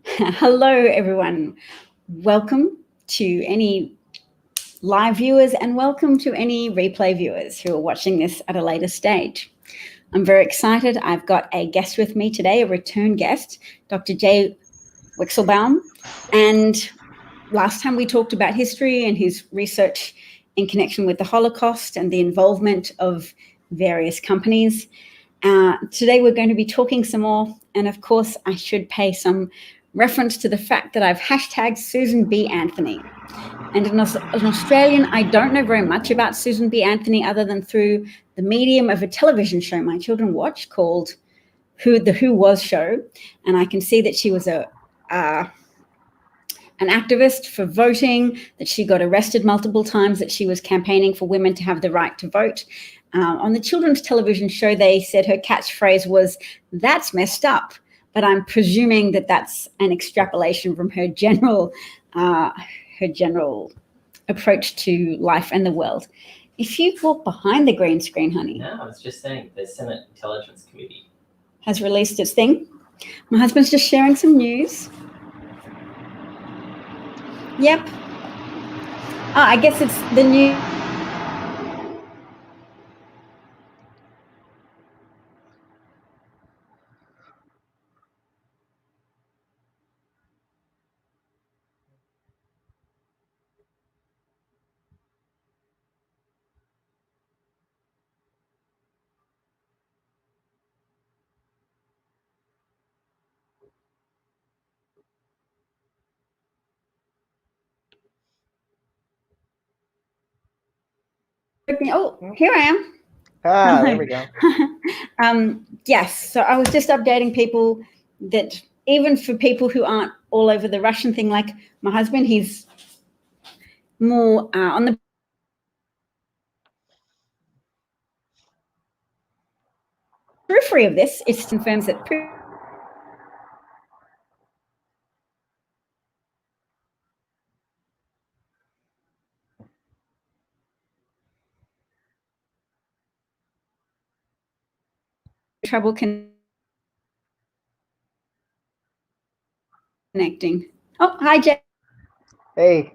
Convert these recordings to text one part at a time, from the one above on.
Hello, everyone. Welcome to any live viewers and welcome to any replay viewers who are watching this at a later stage. I'm very excited. I've got a guest with me today, a return guest, Dr. Weixelbaum. And last time we talked about history and his research in connection with the Holocaust and the involvement of various companies. Today we're going to be talking some more, and of course I should pay some reference to the fact that I've hashtagged Susan B. Anthony. And as an Australian, I don't know very much about Susan B. Anthony other than through the medium of a television show my children watch called the Who Was Show, and I can see that she was an activist for voting, that she got arrested multiple times, that she was campaigning for women to have the right to vote. On the children's television show, they said her catchphrase was, "That's messed up." But I'm presuming that that's an extrapolation from her general approach to life and the world. If you walk behind the green screen, honey. No, I was just saying the Senate Intelligence Committee has released its thing. My husband's just sharing some news. Yep. I guess it's the new. Oh, here I am. There we go. Yes, so I was just updating people that even for people who aren't all over the Russian thing, like my husband, he's more on the periphery of this. It confirms that trouble connecting. Oh, hi, Jay. Hey.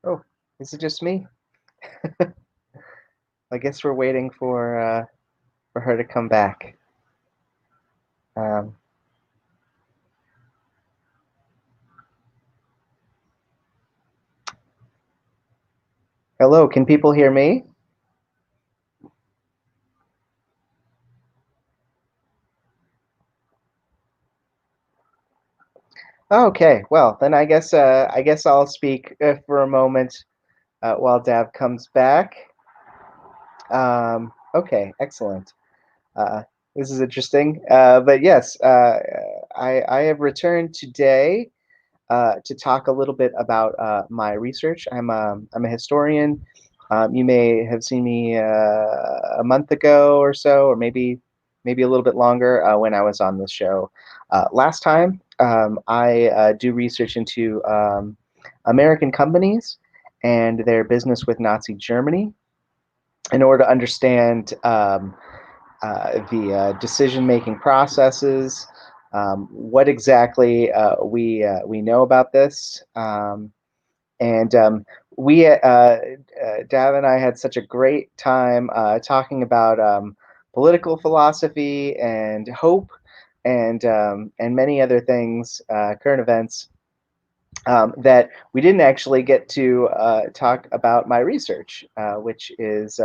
Oh, is it just me? I guess we're waiting for her to come back. Hello, can people hear me? Okay, well then I guess I'll speak for a moment while Dav comes back. Okay, excellent. This is interesting, but yes, I have returned today to talk a little bit about my research. I'm a historian. You may have seen me a month ago or so, or maybe a little bit longer when I was on the show last time. I do research into American companies and their business with Nazi Germany in order to understand the decision-making processes, what exactly we know about this, and Dav and I had such a great time talking about political philosophy and hope, and many other things, current events, that we didn't actually get to talk about my research, which is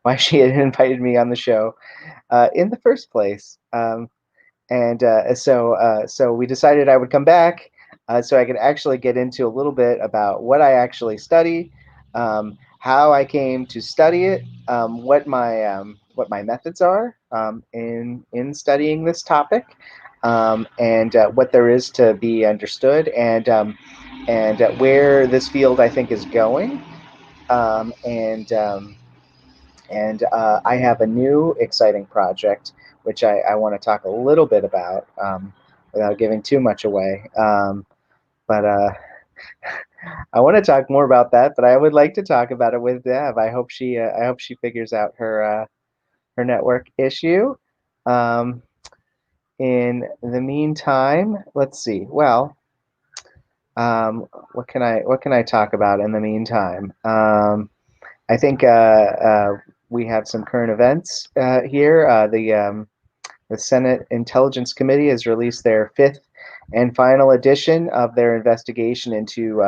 why she had invited me on the show in the first place. So we decided I would come back so I could actually get into a little bit about what I actually study, how I came to study it, what my what my methods are in studying this topic, and what there is to be understood, and where this field I think is going, and I have a new exciting project which I want to talk a little bit about without giving too much away. But I want to talk more about that. But I would like to talk about it with Deb. I hope she figures out her network issue. In the meantime, let's see. Well, what can I talk about in the meantime? I think we have some current events here. The Senate Intelligence Committee has released their 5th and final edition of their investigation into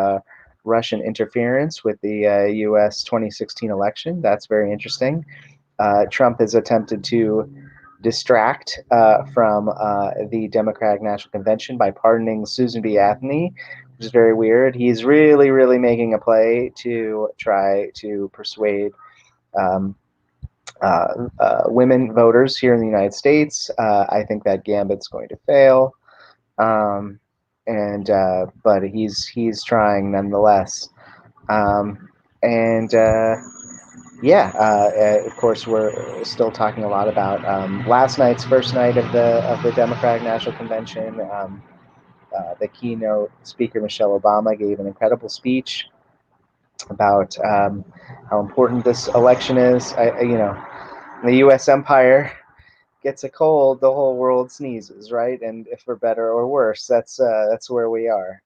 Russian interference with the U.S. 2016 election. That's very interesting. Trump has attempted to distract from the Democratic National Convention by pardoning Susan B. Anthony, which is very weird. He's really, really making a play to try to persuade women voters here in the United States. I think that gambit's going to fail, but he's trying nonetheless. Of course, we're still talking a lot about last night's first night of the Democratic National Convention. The keynote speaker, Michelle Obama, gave an incredible speech about how important this election is. The U.S. empire gets a cold, the whole world sneezes, right? And if we're better or worse, that's where we are.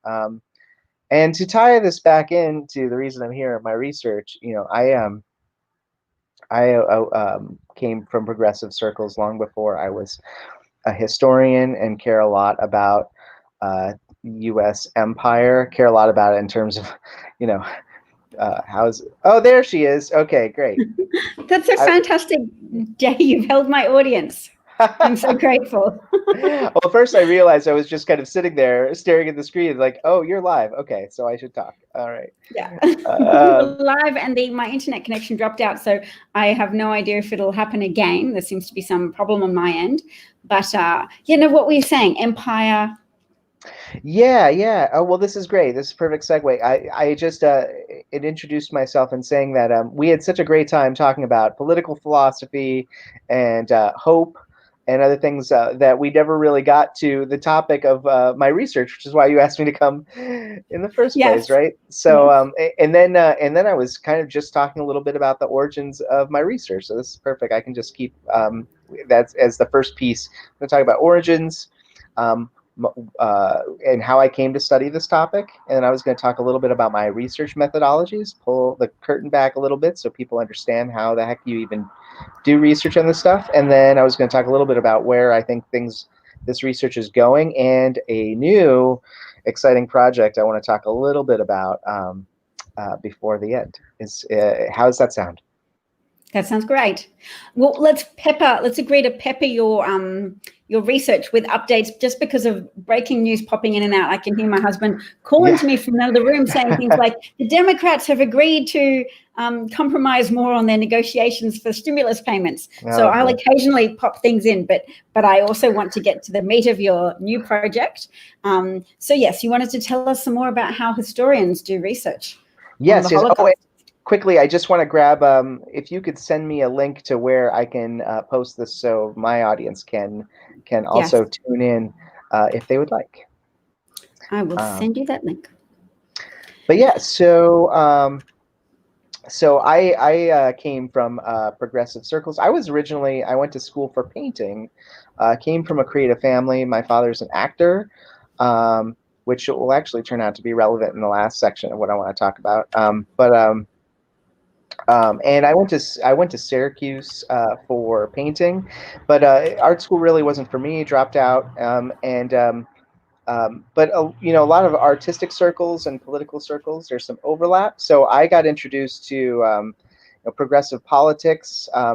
And to tie this back into the reason I'm here, my research, I came from progressive circles long before I was a historian, and care a lot about U.S. empire. Care a lot about it in terms of, oh, there she is. Okay, great. That's a fantastic day. You've held my audience. I'm so grateful. Well, first I realized I was just kind of sitting there staring at the screen like, oh, you're live. Okay, so I should talk. All right. Yeah. Live, and my internet connection dropped out, so I have no idea if it'll happen again. There seems to be some problem on my end. But what were you saying? Empire. Yeah. Oh, well, this is great. This is a perfect segue. I just it introduced myself in saying that we had such a great time talking about political philosophy and hope and other things that we never really got to the topic of my research, which is why you asked me to come in the first place, right? So, and then I was kind of just talking a little bit about the origins of my research. So this is perfect. I can just keep that's as the first piece. I'm going to talk about origins. And how I came to study this topic. And then I was going to talk a little bit about my research methodologies, pull the curtain back a little bit so people understand how the heck you even do research on this stuff. And then I was going to talk a little bit about where I think this research is going, and a new exciting project I want to talk a little bit about before the end. How does that sound? That sounds great. Well, let's agree to pepper your research with updates, just because of breaking news popping in and out. I can hear my husband calling to me from another room saying things like, the Democrats have agreed to compromise more on their negotiations for stimulus payments. So I'll occasionally pop things in, but I also want to get to the meat of your new project. So yes, you wanted to tell us some more about how historians do research. Yes. Quickly, I just want to grab, if you could send me a link to where I can post this so my audience can also tune in if they would like. I will send you that link. But yeah, so I came from progressive circles. I went to school for painting, came from a creative family. My father's an actor, which will actually turn out to be relevant in the last section of what I want to talk about. And I went to Syracuse for painting, but art school really wasn't for me. Dropped out, but a lot of artistic circles and political circles, there's some overlap. So I got introduced to progressive politics. I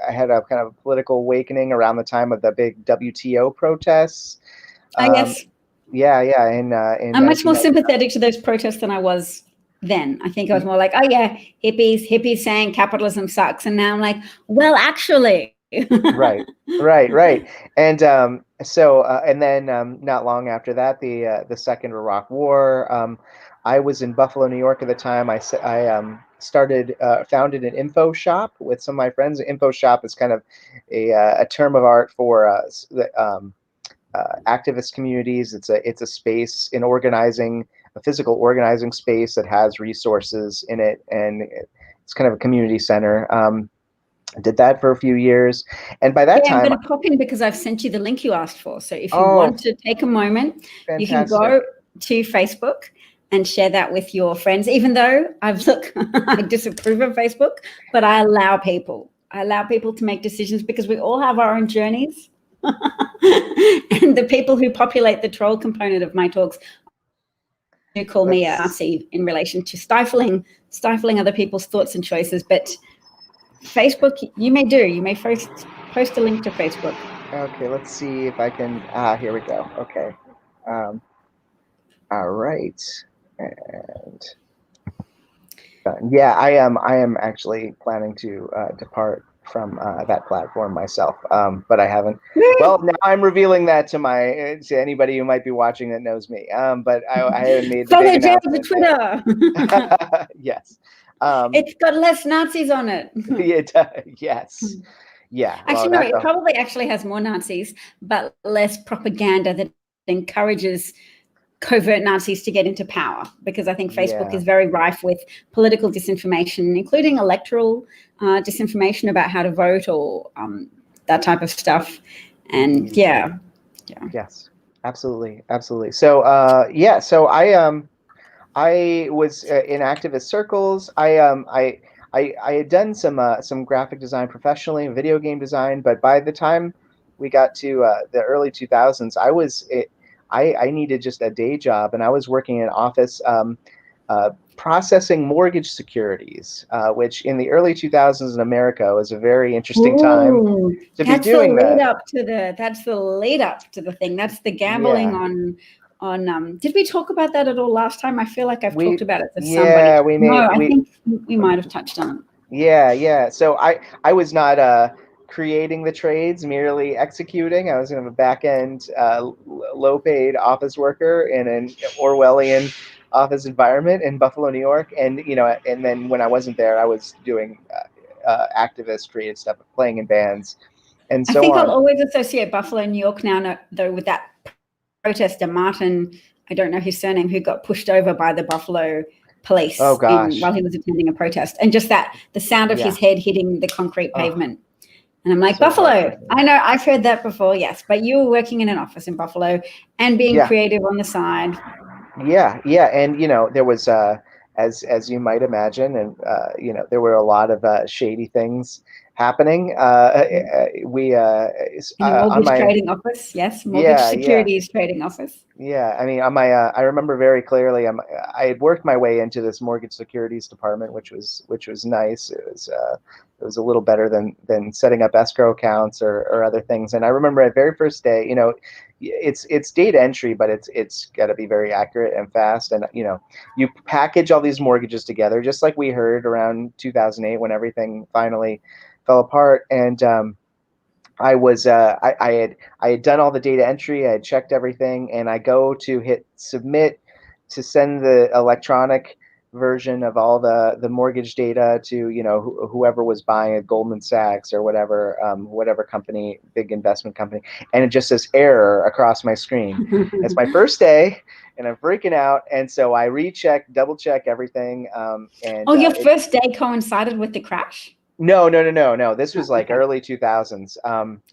had a kind of political awakening around the time of the big WTO protests. Yes. Yeah. I'm much more sympathetic to those protests than I was then. I think I was more like, oh yeah, hippies saying capitalism sucks. And now I'm like, well, actually. Right. And and then not long after that, the Second Iraq War. I was in Buffalo, New York at the time. I founded an info shop with some of my friends. Info shop is kind of a term of art for activist communities. It's a space in organizing, a physical organizing space that has resources in it, and it's kind of a community center. I did that for a few years, and by that Yeah, I'm time, going to pop in because I've sent you the link you asked for. So if you oh, want to take a moment, you can fantastic. go to Facebook and share that with your friends. Even though I disapprove of Facebook, but I allow people to make decisions because we all have our own journeys. And the people who populate the troll component of my talks do call me a Nazi in relation to stifling other people's thoughts and choices. But Facebook, you may post a link to Facebook. Okay, let's see if I can. Here we go. Okay. All right. And yeah, I am actually planning to depart from that platform myself, but I haven't. Well, now I'm revealing that to anybody who might be watching that knows me. But I haven't made the big announcement. Twitter. Yes. It's got less Nazis on it. Yes. Yeah. Actually, no, it probably actually has more Nazis, but less propaganda that encourages covert Nazis to get into power, because I think Facebook is very rife with political disinformation, including electoral disinformation about how to vote or that type of stuff. And yeah. Yes, absolutely. So so I was in activist circles. I had done some graphic design professionally, video game design, but by the time we got to the early 2000s, I needed just a day job, and I was working in an office processing mortgage securities, which in the early 2000s in America was a very interesting time to be doing that. That's the lead up to the thing. That's the gambling on. Did we talk about that at all last time? I feel like I've talked about it to somebody. I think we might have touched on it. Yeah. So I was not creating the trades, merely executing. I was kind of a back-end, low-paid office worker in an Orwellian office environment in Buffalo, New York. And and then when I wasn't there, I was doing activist creative stuff, playing in bands, and so on. I think I'll always associate Buffalo, New York now, though, with that protester, Martin, I don't know his surname, who got pushed over by the Buffalo police while he was attending a protest. And just the sound of his head hitting the concrete pavement. And I'm like, so Buffalo, I know, I've heard that before, yes. But you were working in an office in Buffalo and being creative on the side. Yeah. And, there was, as you might imagine, and, there were a lot of shady things happening. In a mortgage trading office, yes, mortgage securities trading office. Yeah, I mean, on my, I remember very clearly. I had worked my way into this mortgage securities department, which was nice. It was a little better than setting up escrow accounts or other things. And I remember my very first day, it's data entry, but it's got to be very accurate and fast. And you package all these mortgages together, just like we heard around 2008 when everything finally fell apart. And I had done all the data entry. I had checked everything, and I go to hit submit to send the electronic version of all the mortgage data to whoever was buying at Goldman Sachs or whatever company, big investment company, and it just says error across my screen. It's my first day, and I'm freaking out, and so I double check everything. Your first day coincided with the crash? No. This was like early 2000s.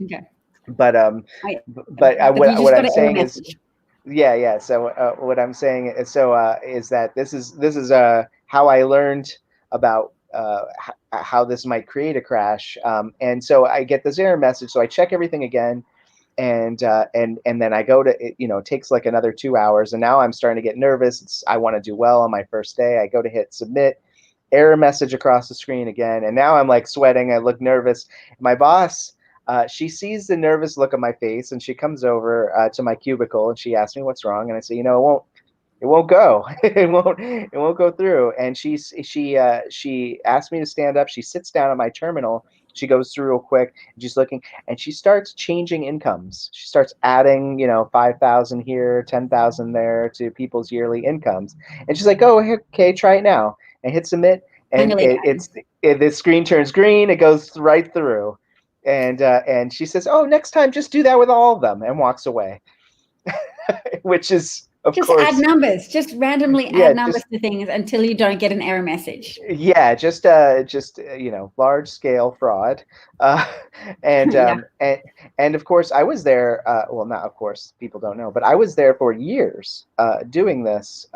Okay. But what I'm saying is, yeah. So what I'm saying is, is that this is how I learned about how this might create a crash. And so I get this error message. So I check everything again, and then I go to it takes like another 2 hours, and now I'm starting to get nervous. I want to do well on my first day. I go to hit submit. Error message across the screen again, and now I'm like sweating. I look nervous. My boss, she sees the nervous look on my face, and she comes over to my cubicle, and she asks me what's wrong, and I say, it it won't go. It won't go through. And she asked me to stand up. She sits down at my terminal. She goes through real quick, and she's looking, and she starts changing incomes. She starts adding, 5,000 here, 10,000 there to people's yearly incomes. And she's like, "Oh, okay, try it now," and hit submit. And Manually done. the screen turns green. It goes right through. And she says, "Oh, next time, just do that with all of them," and walks away. Which is, of Just add course, numbers. Just randomly yeah, add numbers to things until you don't get an error message. just large scale fraud. uh, and Yeah. and of course I was there. Well, not of course, people don't know, but I was there for years doing this.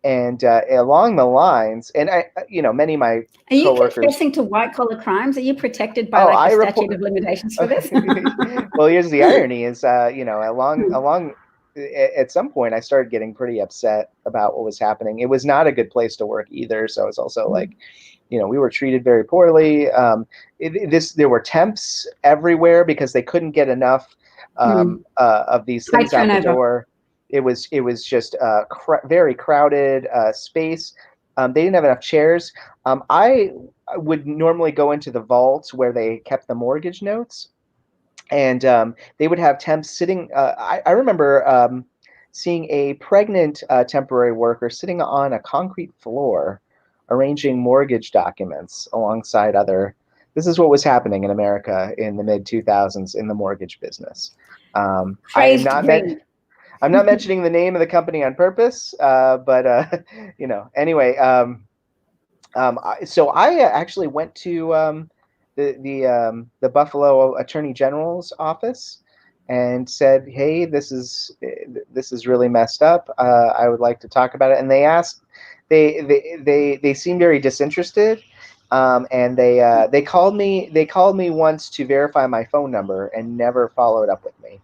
And along the lines, and many of my Are you coworkers. confessing to white collar crimes? Are you protected by Oh, like I the report. statute of limitations for this? Well, here's the irony: is along at some point I started getting pretty upset about what was happening. It was not a good place to work either. So it's also like, we were treated very poorly. There were temps everywhere because they couldn't get enough of these High things out the turnover. door. It was just very crowded space. They didn't have enough chairs. I would normally go into the vault where they kept the mortgage notes, and they would have temps sitting. I remember seeing a pregnant temporary worker sitting on a concrete floor, arranging mortgage documents alongside other. This is what was happening in America in the mid 2000s in the mortgage business. I am Crazed not green. I'm not mentioning the name of the company on purpose, but anyway. So I actually went to the Buffalo Attorney General's office and said, "Hey, this is really messed up. I would like to talk about it." And they seemed very disinterested, and they called me once to verify my phone number and never followed up with me.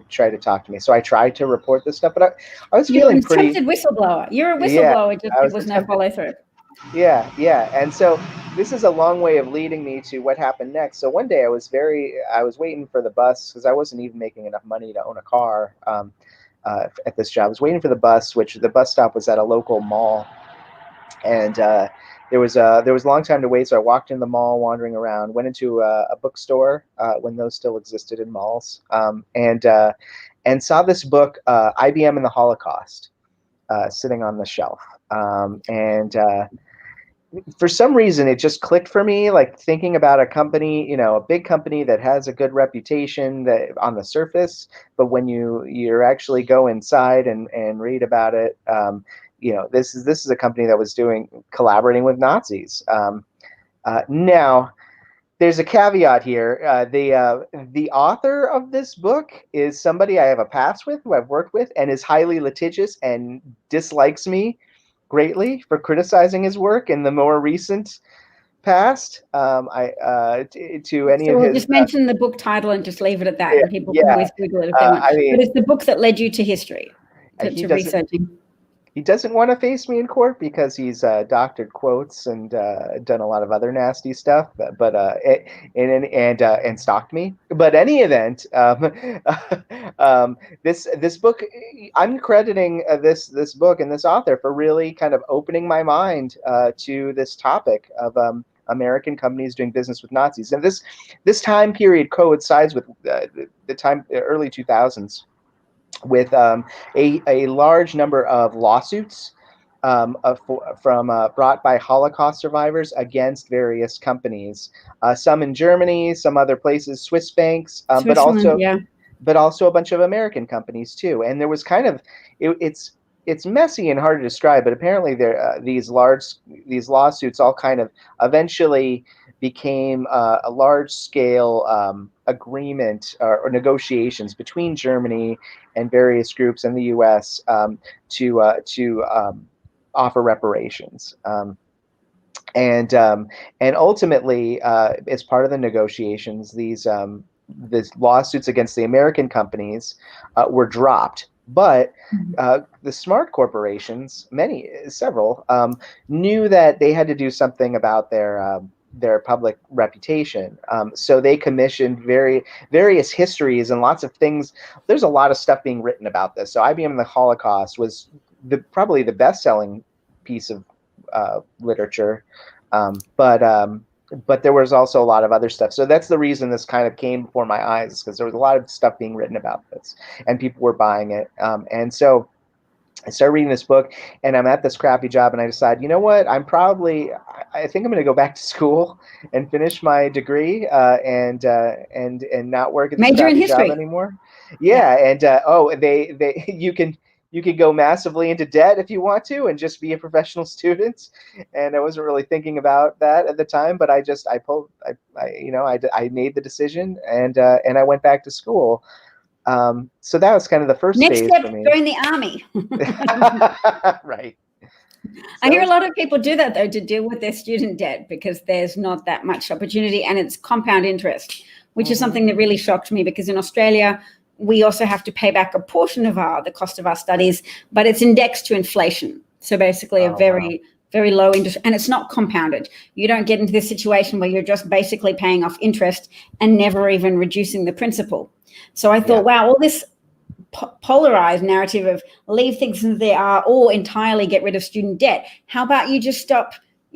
Tried to talk to me, so I tried to report this stuff, but I was You're an feeling pretty. attempted whistleblower. You're a Yeah, whistleblower, just I there was was no attempted. follow through. Yeah. And so this is a long way of leading me to what happened next. So one day I was waiting for the bus because I wasn't even making enough money to own a car at this job. I was waiting for the bus, which the bus stop was at a local mall, and there was a long time to wait. So I walked in the mall, wandering around, went into a bookstore when those still existed in malls, and saw this book, IBM and the Holocaust, sitting on the shelf. And for some reason it just clicked for me, like thinking about a company, a big company that has a good reputation that on the surface, but when you actually go inside and read about it, this is a company that was collaborating with Nazis. Now there's a caveat here. The author of this book is somebody I have a past with, who I've worked with, and is highly litigious and dislikes me greatly for criticizing his work in the more recent past. To any So of we'll his, just mention the book title and just leave it at that, and people can yeah. always Google it if they want. I mean, But it's the book that led you to history, he to doesn't. researching. He doesn't want to face me in court because he's doctored quotes and done a lot of other nasty stuff, and stalked me. But any event, this book, I'm crediting this book and this author for really kind of opening my mind to this topic of American companies doing business with Nazis, and this time period coincides with the time early 2000s. With a large number of lawsuits brought by Holocaust survivors against various companies, some in Germany, some other places, Swiss banks, but Switzerland, yeah. also a bunch of American companies too. And there was kind of it's messy and hard to describe, but apparently these lawsuits all kind of eventually became a large scale agreement or negotiations between Germany and various groups in the U.S. To offer reparations. And ultimately, as part of the negotiations, these lawsuits against the American companies were dropped. But the smart corporations, several, knew that they had to do something about their public reputation. So they commissioned various histories and lots of things. There's a lot of stuff being written about this. So IBM and the Holocaust was probably the best-selling piece of literature, but there was also a lot of other stuff. So that's the reason this kind of came before my eyes, because there was a lot of stuff being written about this, and people were buying it. And so I started reading this book, and I'm at this crappy job, and I decide, you know what? I think I'm going to go back to school and finish my degree, and not work at this Major in crappy job history. anymore. Yeah, and you can go massively into debt if you want to, and just be a professional student. And I wasn't really thinking about that at the time, but I made the decision, and I went back to school. So that was kind of the first Next phase step, for me. join the army. Right. I hear a lot of people do that, though, to deal with their student debt, because there's not that much opportunity, and it's compound interest, which is something that really shocked me, because in Australia, we also have to pay back a portion of the cost of our studies, but it's indexed to inflation. So basically a very low interest, and it's not compounded. You don't get into this situation where you're just basically paying off interest and never even reducing the principal. So I thought, wow, all this polarized narrative of leave things as they are or entirely get rid of student debt. How about you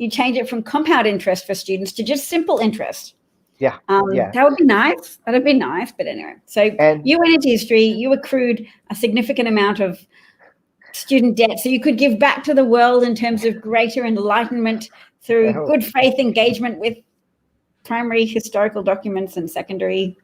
change it from compound interest for students to just simple interest? Yeah. That would be nice. That'd be nice. But anyway, so you went into history, you accrued a significant amount of student debt, so you could give back to the world in terms of greater enlightenment through good faith engagement with primary historical documents and secondary.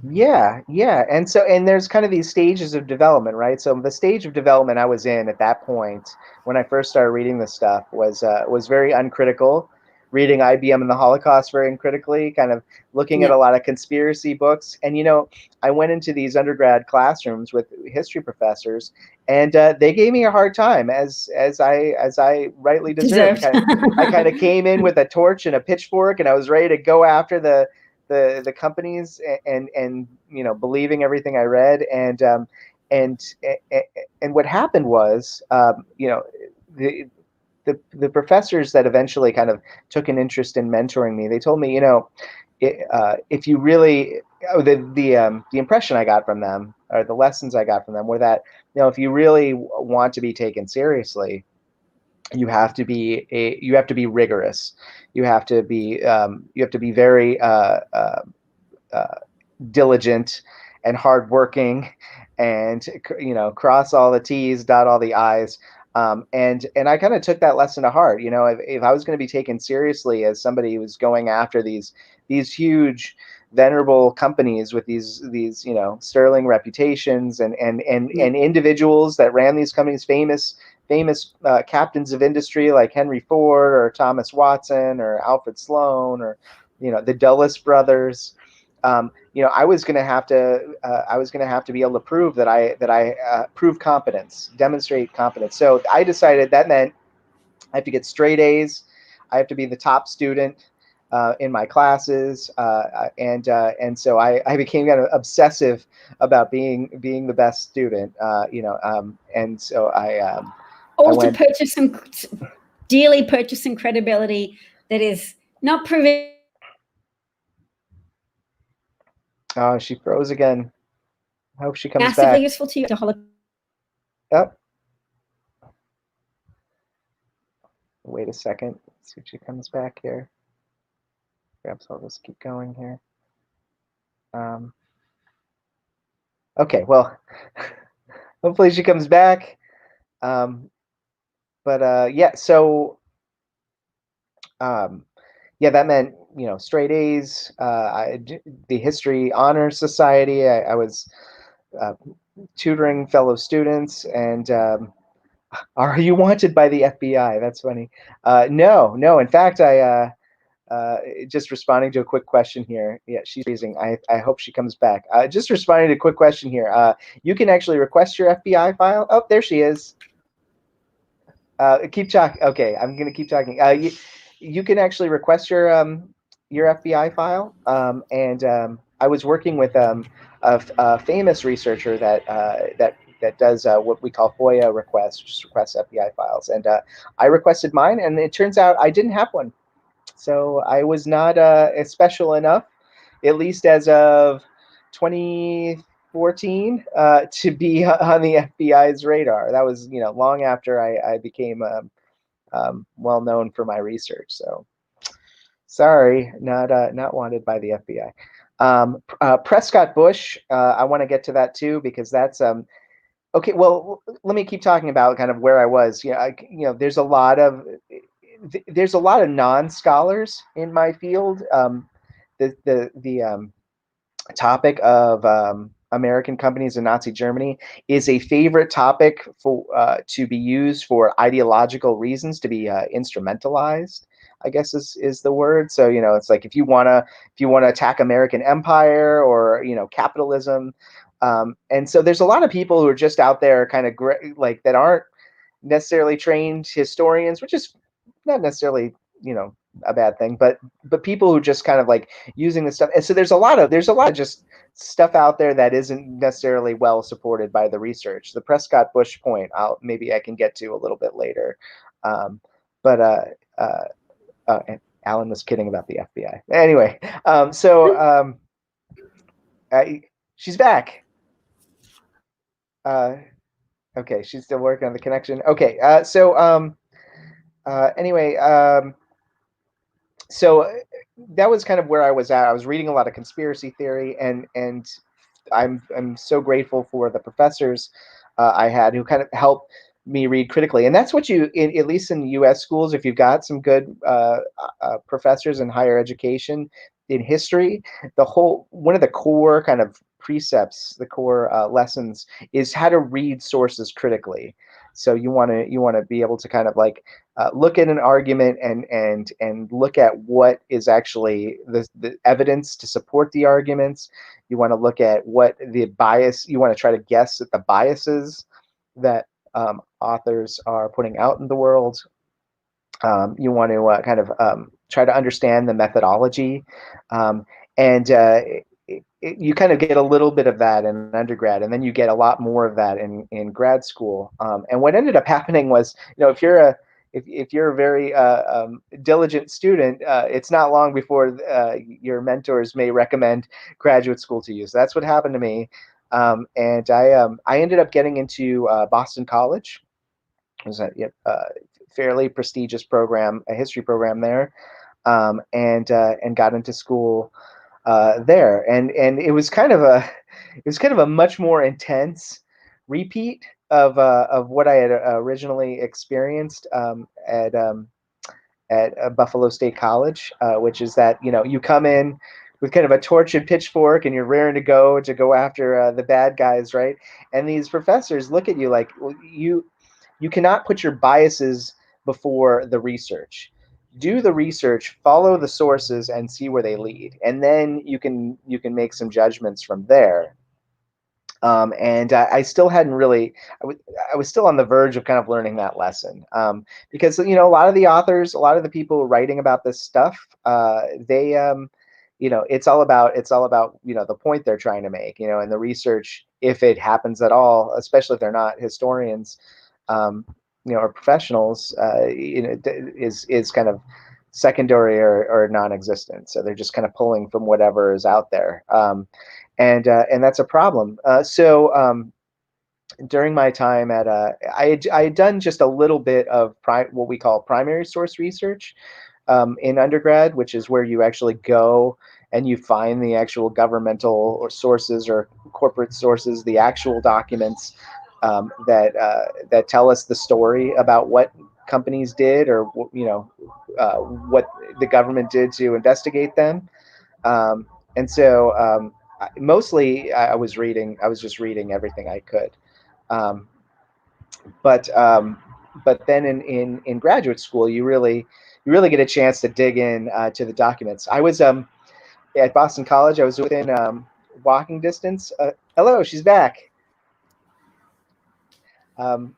Yeah. And there's kind of these stages of development, right? So the stage of development I was in at that point when I first started reading this stuff was very uncritical, reading IBM and the Holocaust very uncritically, kind of looking at a lot of conspiracy books. And I went into these undergrad classrooms with history professors, and they gave me a hard time, as I rightly deserved. I kind of came in with a torch and a pitchfork, and I was ready to go after the companies, and believing everything I read, and what happened was, the professors that eventually kind of took an interest in mentoring me, they told me, if you really, the impression I got from them, or the lessons I got from them, were that, if you really want to be taken seriously, you have to be rigorous. You have to be very diligent and hardworking, and cross all the T's, dot all the I's. And I kind of took that lesson to heart. If I was going to be taken seriously as somebody who was going after these huge, venerable companies with these sterling reputations, and individuals that ran these companies, famous captains of industry like Henry Ford or Thomas Watson or Alfred Sloan, or the Dulles brothers. I was going to have to be able to prove that I prove competence, demonstrate competence. So I decided that meant I have to get straight A's. I have to be the top student in my classes, and so I became kind of obsessive about being the best student. And so I went, dearly purchasing credibility that is not proving. Oh, she froze again. I hope she comes massively back. Useful to you. Yep. Wait a second. Let's see if she comes back here. Perhaps I'll just keep going here. Okay, well, hopefully she comes back. Yeah, so that meant straight A's. The History Honors Society. I was tutoring fellow students, and are you wanted by the FBI? That's funny. No. In fact, I just responding to a quick question here. Yeah, she's freezing. I hope she comes back. Just responding to a quick question here. You can actually request your FBI file. Oh, there she is. Keep talking. Okay, I'm gonna keep talking. You can actually request your FBI file. And I was working with a famous researcher that does what we call FOIA requests, just requests FBI files. And I requested mine, and it turns out I didn't have one. So I was not special enough, at least as of 2014, to be on the FBI's radar. That was, long after I became well known for my research. So sorry, not wanted by the FBI. Prescott Bush, I want to get to that too, because that's okay. Well, let me keep talking about kind of where I was. There's a lot of non-scholars in my field. The topic of American companies in Nazi Germany is a favorite topic for to be used for ideological reasons, to be instrumentalized, I guess is the word. So it's like if you want to attack American empire or capitalism, and so there's a lot of people who are just out there kind of like that aren't necessarily trained historians, which is not necessarily a bad thing, but people who just kind of like using this stuff. And so there's a lot of just stuff out there that isn't necessarily well supported by the research. The Prescott Bush point, maybe I can get to a little bit later, but and Alan was kidding about the FBI. Anyway, she's back. Okay, she's still working on the connection. Okay, anyway, so that was kind of where I was at. I was reading a lot of conspiracy theory, and I'm so grateful for the professors I had who kind of helped me read critically. And that's what at least in U.S. schools, if you've got some good professors in higher education in history, one of the core kind of precepts, the core lessons is how to read sources critically. So you want to be able to kind of like look at an argument and look at what is actually the evidence to support the arguments. You want to look at what the bias, you want to try to guess at the biases that authors are putting out in the world. You want to kind of try to understand the methodology. And you kind of get a little bit of that in undergrad, and then you get a lot more of that in grad school. And what ended up happening was, if you're a very diligent student, it's not long before your mentors may recommend graduate school to you. So that's what happened to me. And I ended up getting into Boston College. It was a fairly prestigious program, a history program there, and got into school there. And it was kind of a much more intense repeat of what I had originally experienced at Buffalo State College, which is that you come in with kind of a torch and pitchfork, and you're raring to go after the bad guys, right? And these professors look at you like, well, you cannot put your biases before the research. Do the research, follow the sources, and see where they lead, and then you can make some judgments from there. And I still hadn't really. I was still on the verge of kind of learning that lesson, because a lot of the authors, a lot of the people writing about this stuff, they it's all about the point they're trying to make, and the research, if it happens at all, especially if they're not historians, or professionals, is kind of secondary or non-existent. So they're just kind of pulling from whatever is out there, and that's a problem. During my time at I had done just a little bit of what we call primary source research in undergrad, which is where you actually go and you find the actual governmental or sources or corporate sources, the actual documents that tell us the story about what companies did, or what the government did to investigate them. And so mostly I was just reading everything I could. But then in graduate school, you really get a chance to dig in to the documents. I was at Boston College. I was within walking distance. Hello, she's back. How's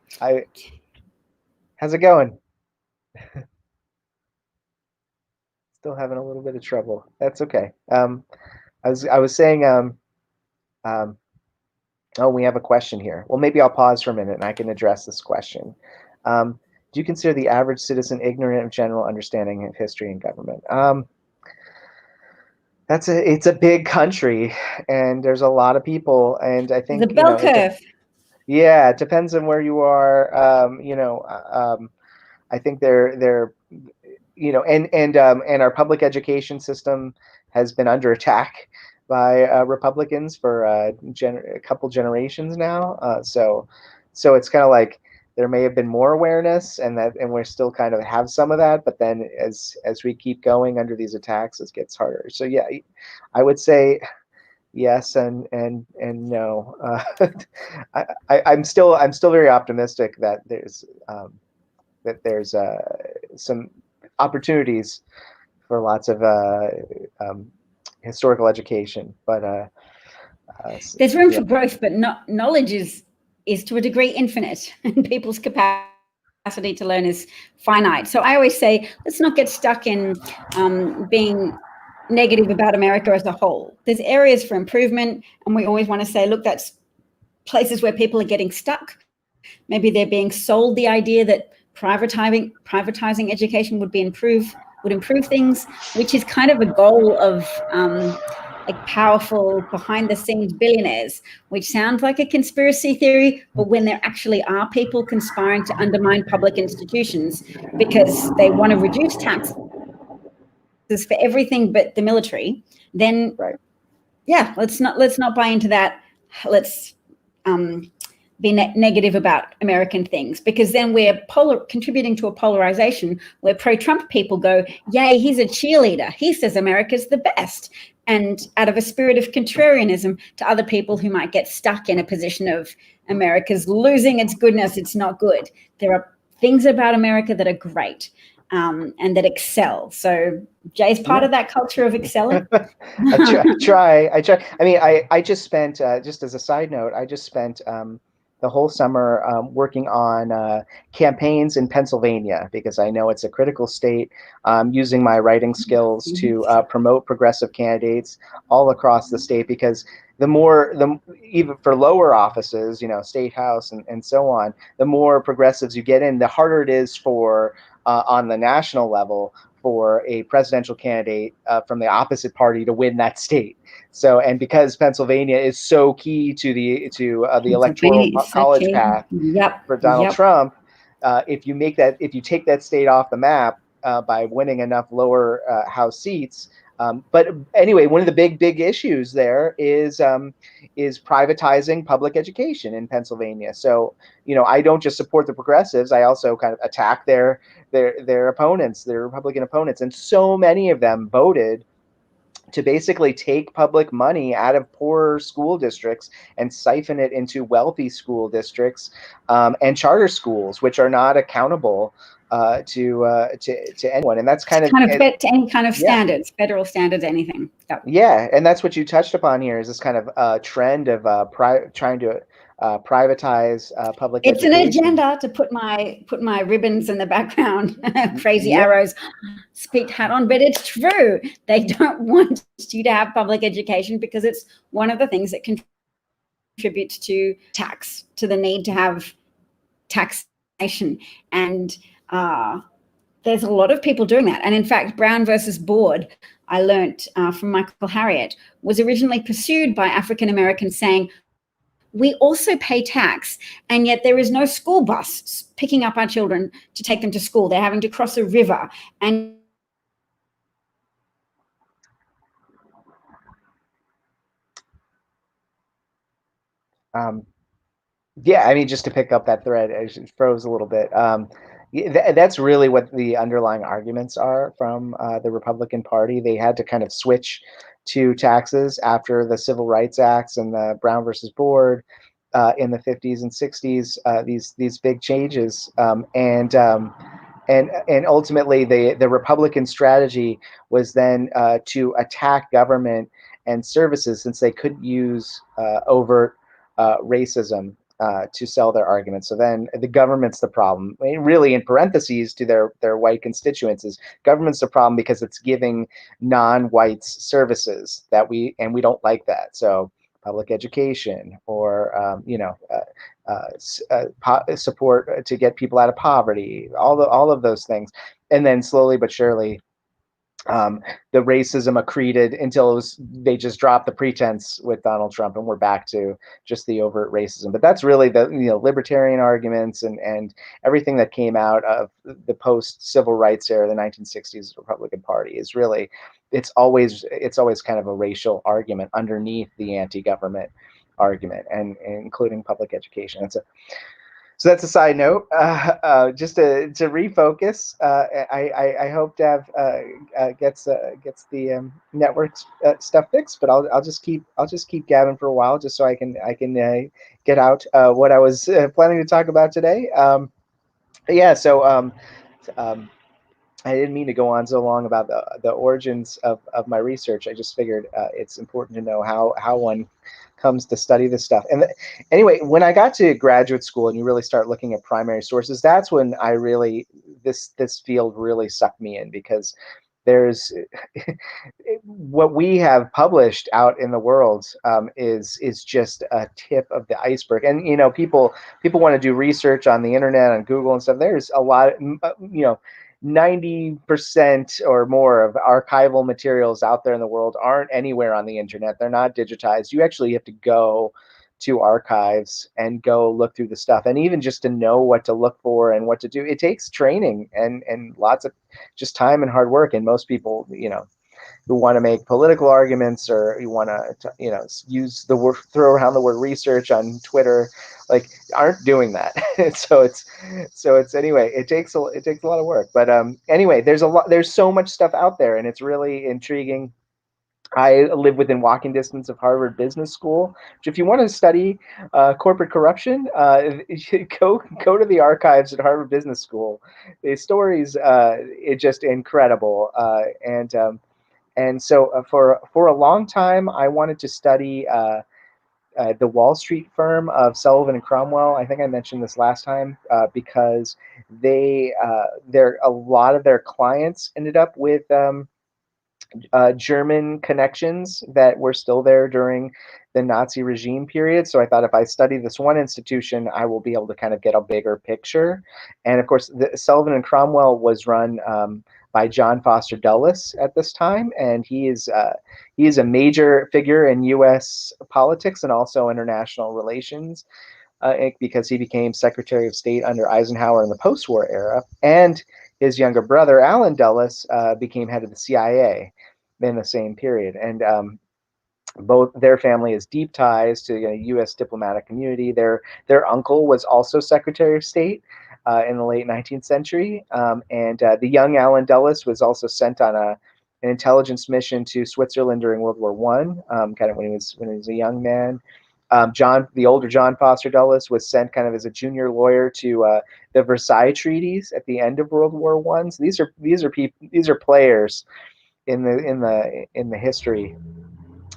it going? Still having a little bit of trouble. That's okay. I was saying, oh, we have a question here. Well, maybe I'll pause for a minute and I can address this question. Do you consider the average citizen ignorant of general understanding of history and government? It's a big country, and there's a lot of people, and I The think bell curve. yeah, it depends on where you are. I think they're and our public education system has been under attack by Republicans for a couple generations now. So it's kind of like there may have been more awareness, and we're still kind of have some of that, but then as we keep going under these attacks, it gets harder. So yeah, I would say yes and no. I'm still very optimistic that there's some opportunities for lots of historical education, but there's room for growth, but knowledge is to a degree infinite, and people's capacity to learn is finite. So I always say, let's not get stuck in being negative about America as a whole. There's areas for improvement, and we always want to say, look, that's places where people are getting stuck. Maybe they're being sold the idea that privatizing education would improve things, which is kind of a goal of like powerful behind the scenes billionaires, which sounds like a conspiracy theory, but when there actually are people conspiring to undermine public institutions because they want to reduce taxes for everything but the military, then right. Yeah, let's not buy into that. Let's be negative about American things, because then we're contributing to a polarization where pro-Trump people go, yay, he's a cheerleader. He says America's the best. And out of a spirit of contrarianism to other people who might get stuck in a position of America's losing its goodness, it's not good. There are things about America that are great and that excel. So Jay's part of that culture of excelling. I try. I mean, I just spent, just as a side note, I just spent the whole summer working on campaigns in Pennsylvania, because I know it's a critical state, using my writing skills to promote progressive candidates all across the state, because even for lower offices, state house and so on, the more progressives you get in, the harder it is for on the national level for a presidential candidate from the opposite party to win that state. So, and because Pennsylvania is so key to the electoral college path for Donald Trump, if you take that state off the map by winning enough lower house seats. But anyway, one of the big issues there is privatizing public education in Pennsylvania. So, I don't just support the progressives; I also kind of attack their opponents, their Republican opponents, and so many of them voted to basically take public money out of poorer school districts and siphon it into wealthy school districts and charter schools, which are not accountable to anyone. And that's kind of to any kind of standards, federal standards, anything. Yep. Yeah, and that's what you touched upon here, is this kind of trend of trying to privatize public education. It's an agenda to put my ribbons in the background, crazy arrows, speak hat on, but it's true. They don't want you to have public education because it's one of the things that contributes to the need to have taxation. And there's a lot of people doing that. And in fact, Brown versus Board, I learned from Michael Harriot, was originally pursued by African Americans saying, we also pay tax, and yet there is no school bus picking up our children to take them to school. They're having to cross a river. And yeah, I mean, just to pick up that thread, it froze a little bit. That's really what the underlying arguments are from the Republican Party. They had to kind of switch to taxes after the Civil Rights Acts and the Brown versus Board in the 50s and 60s. These big changes, and ultimately the Republican strategy was then to attack government and services, since they couldn't use overt racism to sell their argument. So then the government's the problem. I mean, really, in parentheses to their white constituents, is government's the problem because it's giving non-whites services that we don't like that. So public education, or support to get people out of poverty, all of those things. And then slowly but surely, the racism accreted until they just dropped the pretense with Donald Trump, and we're back to just the overt racism. But that's really the libertarian arguments and everything that came out of the post-civil rights era, the 1960s Republican Party, is really it's always kind of a racial argument underneath the anti-government argument, and including public education. So that's a side note. Just to refocus, I hope Dav gets the network stuff fixed, but I'll just keep gabbing for a while, just so I can get out what I was planning to talk about today. Yeah. So I didn't mean to go on so long about the origins of my research. I just figured it's important to know how one comes to study this stuff. And anyway, when I got to graduate school and you really start looking at primary sources, that's when I really this field really sucked me in, because there's what we have published out in the world is just a tip of the iceberg. And people want to do research on the internet, on Google and stuff. There's a lot, 90% or more of archival materials out there in the world aren't anywhere on the internet. They're not digitized. You actually have to go to archives and go look through the stuff. And even just to know what to look for and what to do, it takes training and lots of just time and hard work. And most people, who want to make political arguments, or you want to use the word, throw around the word research on Twitter, like, aren't doing that. so it's anyway, it takes a lot of work. But anyway, there's so much stuff out there, and it's really intriguing. I live within walking distance of Harvard Business School, which, if you want to study corporate corruption, go to the archives at Harvard Business School. The stories, it's just incredible. And so for a long time, I wanted to study the Wall Street firm of Sullivan and Cromwell. I think I mentioned this last time, because a lot of their clients ended up with German connections that were still there during the Nazi regime period. So I thought, if I study this one institution, I will be able to kind of get a bigger picture. And of course, the Sullivan and Cromwell was run by John Foster Dulles at this time, and he is a major figure in U.S. politics and also international relations, because he became Secretary of State under Eisenhower in the post-war era, and his younger brother Allen Dulles became head of the CIA in the same period. And both their family has deep ties to the U.S. diplomatic community. Their uncle was also Secretary of State in the late 19th century, and the young Allen Dulles was also sent on an intelligence mission to Switzerland during World War I, kind of when he was a young man. The older John Foster Dulles was sent kind of as a junior lawyer to the Versailles treaties at the end of World War I. So these are players in the history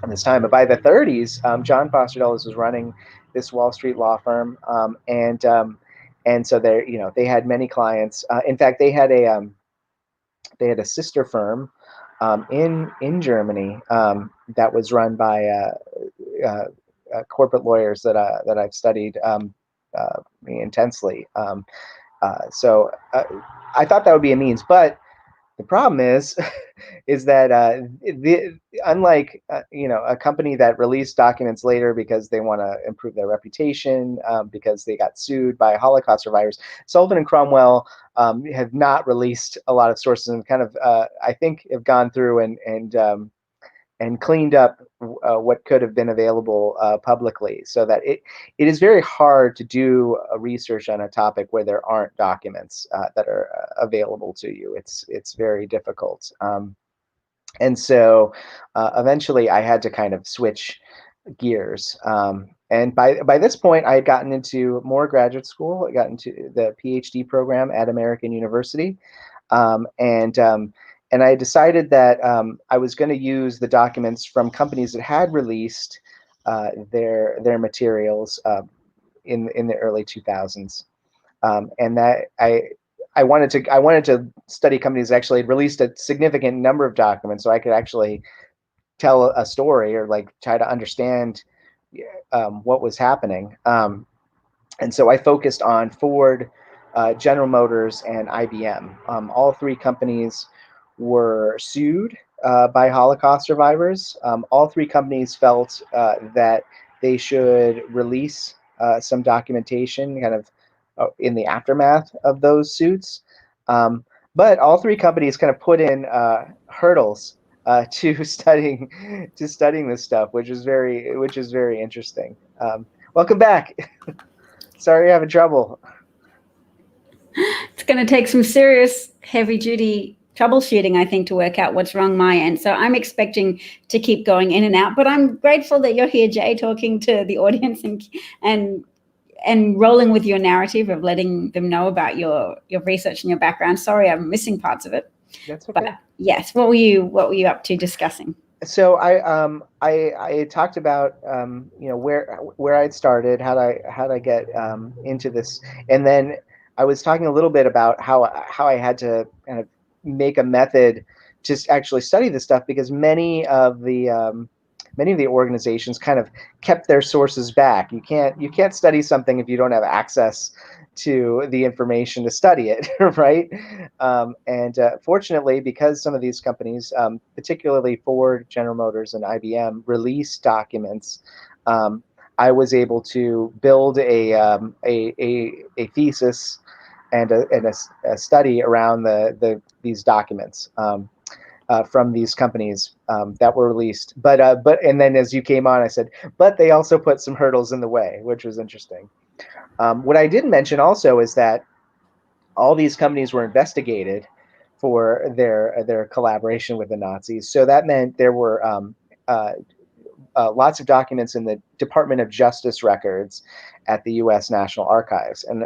of this time. But by the 30s, John Foster Dulles was running this Wall Street law firm, and so they had many clients. In fact, they had a sister firm in Germany that was run by corporate lawyers that I've studied intensely. So I thought that would be a means, but the problem is that unlike a company that released documents later because they want to improve their reputation, because they got sued by Holocaust survivors, Sullivan and Cromwell have not released a lot of sources, and kind of I think have gone through and cleaned up what could have been available publicly, so that it is very hard to do a research on a topic where there aren't documents that are available to you. It's very difficult. And so eventually I had to kind of switch gears. And by this point, I had gotten into more graduate school. I got into the PhD program at American University. And I decided that I was going to use the documents from companies that had released their materials in the early 2000s, and that I wanted to study companies that actually had released a significant number of documents, so I could actually tell a story, or like try to understand what was happening. And so I focused on Ford, General Motors, and IBM. All three companies were sued by Holocaust survivors. All three companies felt that they should release some documentation kind of in the aftermath of those suits. But all three companies kind of put in hurdles to studying this stuff, which is very interesting. Welcome back. Sorry you're having trouble. It's going to take some serious heavy-duty troubleshooting, I think, to work out what's wrong my end. So I'm expecting to keep going in and out, but I'm grateful that you're here, Jay, talking to the audience and rolling with your narrative of letting them know about your research and your background. Sorry, I'm missing parts of it. That's okay. But yes, what were you up to discussing? So I talked about where I'd started, how I get into this, and then I was talking a little bit about how I had to kind of make a method to actually study this stuff, because many of the organizations kind of kept their sources back. You can't study something if you don't have access to the information to study it, right? And fortunately, because some of these companies, particularly Ford, General Motors, and IBM, release documents, I was able to build a thesis and a study around these documents. From these companies that were released, but and then as you came on, I said, but they also put some hurdles in the way, which was interesting. What I didn't mention also is that all these companies were investigated for their collaboration with the Nazis. So that meant there were lots of documents in the Department of Justice records at the U.S. National Archives, and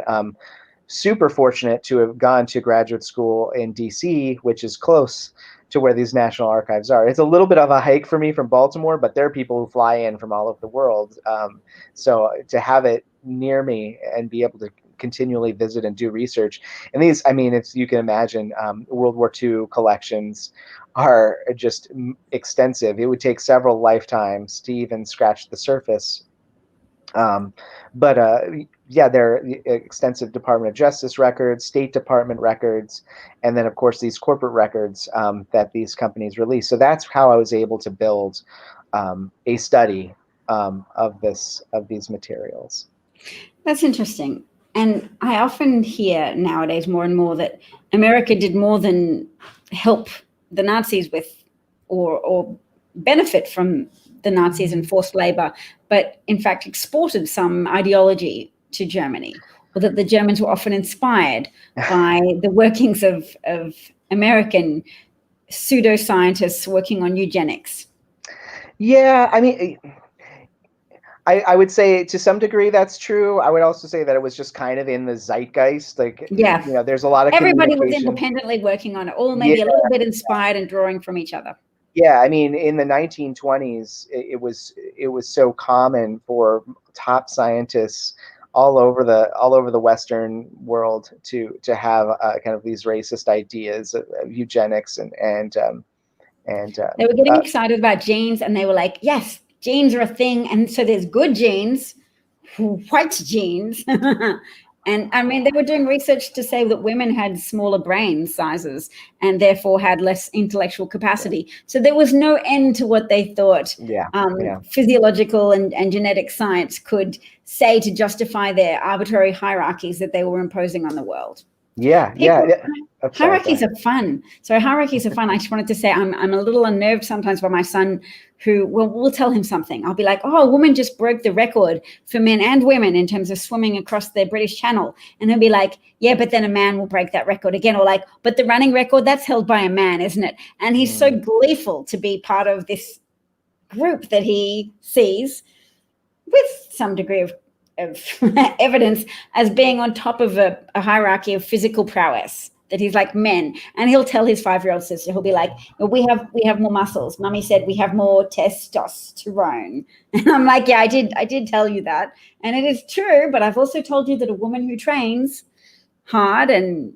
super fortunate to have gone to graduate school in D.C., which is close to where these national archives are. It's a little bit of a hike for me from Baltimore, but there are people who fly in from all over the world. So to have it near me and be able to continually visit and do research. And these, I mean, it's, you can imagine, World War II collections are just extensive. It would take several lifetimes to even scratch the surface. But yeah, there are extensive Department of Justice records, State Department records, and then of course these corporate records that these companies release. So that's how I was able to build a study of these materials. That's interesting. And I often hear nowadays more and more that America did more than help the Nazis with or benefit from the Nazis and forced labor, but in fact exported some ideology to Germany, or that the Germans were often inspired by the workings of American pseudoscientists working on eugenics. Yeah, I mean, I would say to some degree that's true. I would also say that it was just kind of in the zeitgeist. Like, yeah, you know, there's a lot of everybody was independently working on it, all maybe a little bit inspired and drawing from each other. Yeah, I mean, in the 1920s, it was so common for top scientists all over the Western world to have kind of these racist ideas of eugenics and they were getting excited about genes, and they were like, yes, genes are a thing, and so there's good genes, white genes. And I mean, they were doing research to say that women had smaller brain sizes and therefore had less intellectual capacity. So there was no end to what they thought physiological and genetic science could say to justify their arbitrary hierarchies that they were imposing on the world. Hierarchies are fun. So hierarchies are fun. I just wanted to say I'm a little unnerved sometimes by my son, who we'll tell him something. I'll be like, oh, a woman just broke the record for men and women in terms of swimming across the British Channel. And he'll be like, yeah, but then a man will break that record again. Or like, but the running record, that's held by a man, isn't it? And he's so gleeful to be part of this group that he sees with some degree of evidence as being on top of a hierarchy of physical prowess, that he's like men. And he'll tell his 5-year-old sister, he'll be like, we have more muscles. Mummy said we have more testosterone. And I'm like, yeah, I did tell you that. And it is true, but I've also told you that a woman who trains hard and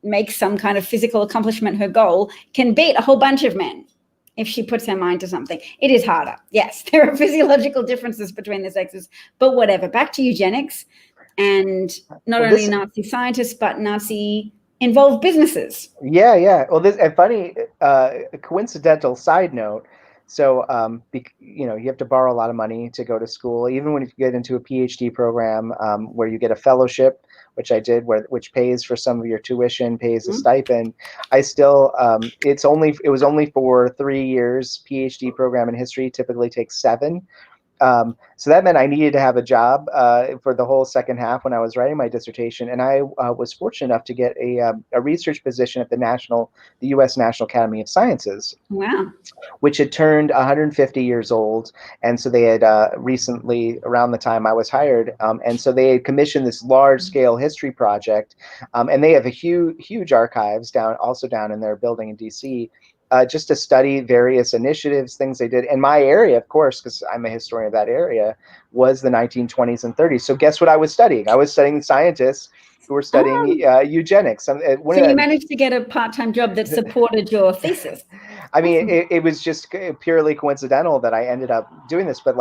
makes some kind of physical accomplishment her goal can beat a whole bunch of men. if she puts her mind to something. It is harder. Yes, there are physiological differences between the sexes, but whatever. Back to eugenics, and not only Nazi scientists, but Nazi involved businesses. Yeah. Well, this a funny coincidental side note. So, you have to borrow a lot of money to go to school, even when you get into a PhD program, where you get a fellowship, which I did, which pays for some of your tuition, pays a stipend. I still, it was only for 3 years. PhD program in history typically takes 7. So that meant I needed to have a job for the whole second half when I was writing my dissertation, and I was fortunate enough to get a research position at the U.S. National Academy of Sciences. Wow. Which had turned 150 years old, and so they had recently, around the time I was hired, and so they had commissioned this large-scale history project, and they have a huge archives down in their building in D.C. Just to study various initiatives, things they did. And my area, of course, because I'm a historian of that area, was the 1920s and 30s. So guess what I was studying? I was studying scientists who were studying eugenics. So you managed to get a part-time job that supported your thesis. I mean, it was just purely coincidental that I ended up doing this. But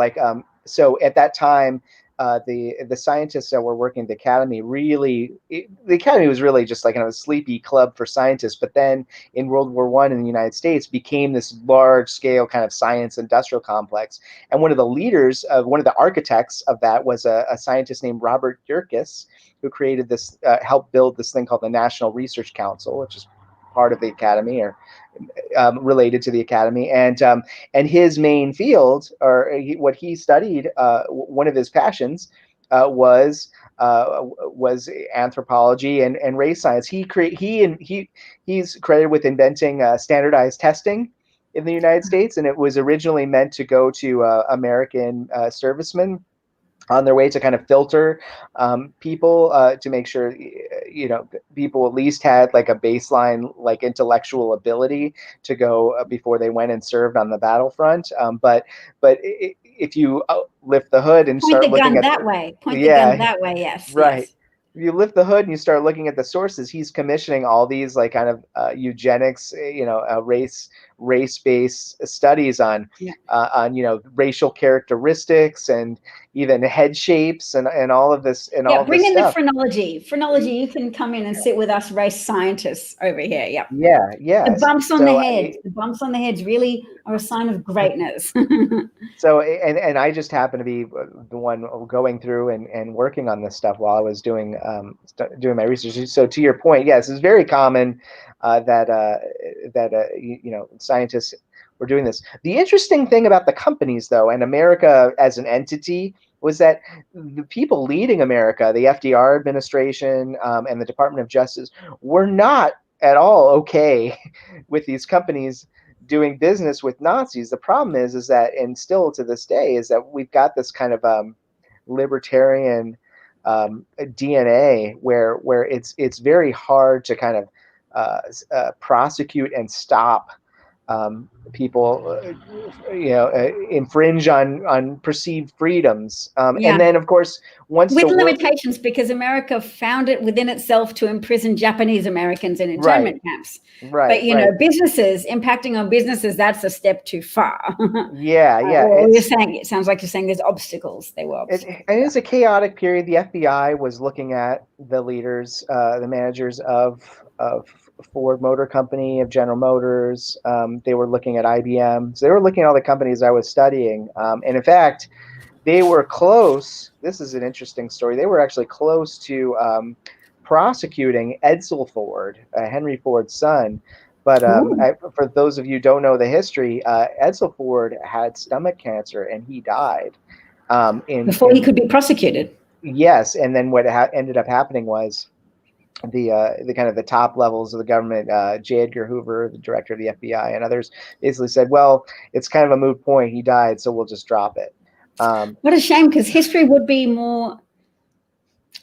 so at that time, the scientists that were working at the academy the academy was really just like a sleepy club for scientists. But then in World War I in the United States became this large scale kind of science industrial complex. And one of the leaders, one of the architects of that was a scientist named Robert Durkas, who created this, helped build this thing called the National Research Council, which is part of the academy, or related to the academy, and his main field, or what he studied, one of his passions was anthropology and race science. He's credited with inventing standardized testing in the United States, and it was originally meant to go to American servicemen on their way to kind of filter people, to make sure people at least had like a baseline like intellectual ability to go before they went and served on the battlefront. But if you lift the hood and point start looking at the gun that way, yes, right. Yes. If you lift the hood and you start looking at the sources, he's commissioning all these like kind of eugenics, race-based studies on racial characteristics and even head shapes and all of this and all bring this in stuff. The phrenology. You can come in and sit with us race scientists over here. Yeah. The bumps on the heads really are a sign of greatness. So and I just happened to be the one going through and working on this stuff while I was doing my research. So to your point, yes, it's very common that scientists were doing this. The interesting thing about the companies, though, and America as an entity, was that the people leading America, the FDR administration and the Department of Justice, were not at all okay with these companies doing business with Nazis. The problem is that, and still to this day, is that we've got this kind of libertarian DNA where it's very hard to kind of prosecute and stop people, infringe on perceived freedoms, and then of course once with limitations, because America found it within itself to imprison Japanese Americans in internment camps. But businesses, impacting on businesses, that's a step too far. It sounds like you're saying there's obstacles. There were obstacles. And it's a chaotic period. The FBI was looking at the leaders, the managers of Ford Motor Company, of General Motors. They were looking at IBM. So they were looking at all the companies I was studying. And in fact, they were close. This is an interesting story. They were actually close to prosecuting Edsel Ford, Henry Ford's son. But for those of you who don't know the history, Edsel Ford had stomach cancer and he died. Before he could be prosecuted. Yes, and then what ended up happening was the kind of the top levels of the government, J. Edgar Hoover, the director of the FBI, and others, basically said, well, it's kind of a moot point. He died, so we'll just drop it. What a shame, because history would be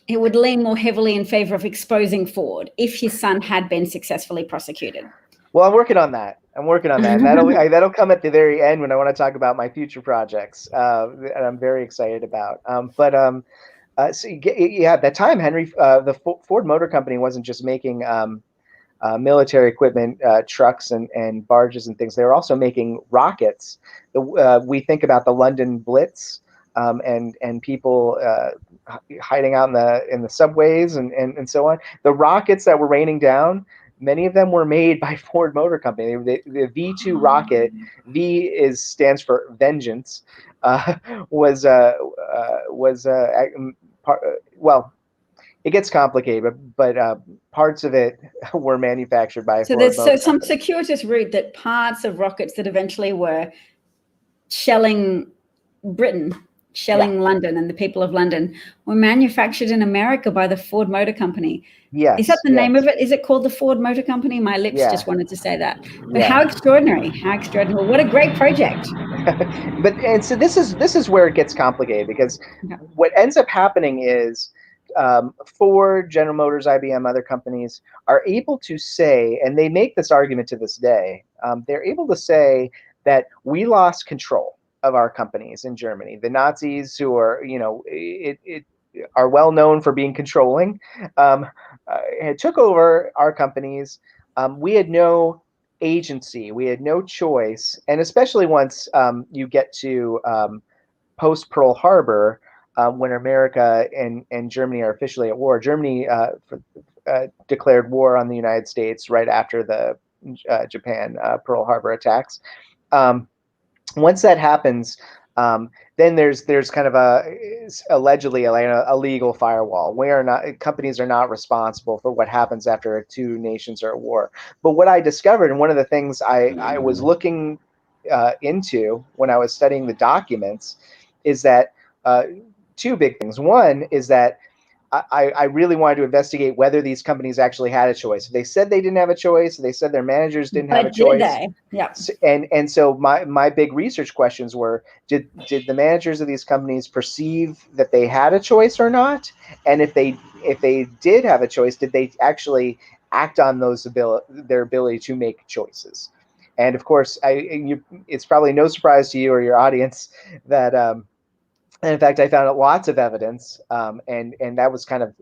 it would lean more heavily in favor of exposing Ford if his son had been successfully prosecuted. Well, I'm working on that. And that'll come at the very end when I want to talk about my future projects, and I'm very excited about. So at that time, Henry, the Ford Motor Company wasn't just making military equipment, trucks and barges and things. They were also making rockets. We think about the London Blitz, and people hiding out in the subways and so on. The rockets that were raining down, many of them were made by Ford Motor Company. The V2 rocket, stands for vengeance, was well, it gets complicated, but parts of it were manufactured by So Ford there's Motor some Company. circuitous route that parts of rockets that eventually were shelling Britain, shelling London and the people of London, were manufactured in America by the Ford Motor Company. Yes. Is that the name of it? Is it called the Ford Motor Company? My lips just wanted to say that. But how extraordinary! How extraordinary! What a great project. And so this is where it gets complicated, because what ends up happening is Ford, General Motors, IBM, other companies are able to say, and they make this argument to this day, they're able to say that we lost control of our companies in Germany. The Nazis, who are, are well known for being controlling, took over our companies. We had no agency, we had no choice, and especially once you get to post Pearl Harbor, when America and Germany are officially at war. Germany declared war on the United States right after the Japan Pearl Harbor attacks. Once that happens, then there's kind of allegedly a legal firewall. Companies are not responsible for what happens after two nations are at war. But what I discovered, and one of the things I was looking into when I was studying the documents, is that two big things. One is that I really wanted to investigate whether these companies actually had a choice. They said they didn't have a choice. They said their managers didn't have a choice. Did they? Yeah. And so my big research questions were: did the managers of these companies perceive that they had a choice or not? And if they did have a choice, did they actually act on their ability to make choices? And of course, it's probably no surprise to you or your audience that. And in fact, I found lots of evidence, and that was kind of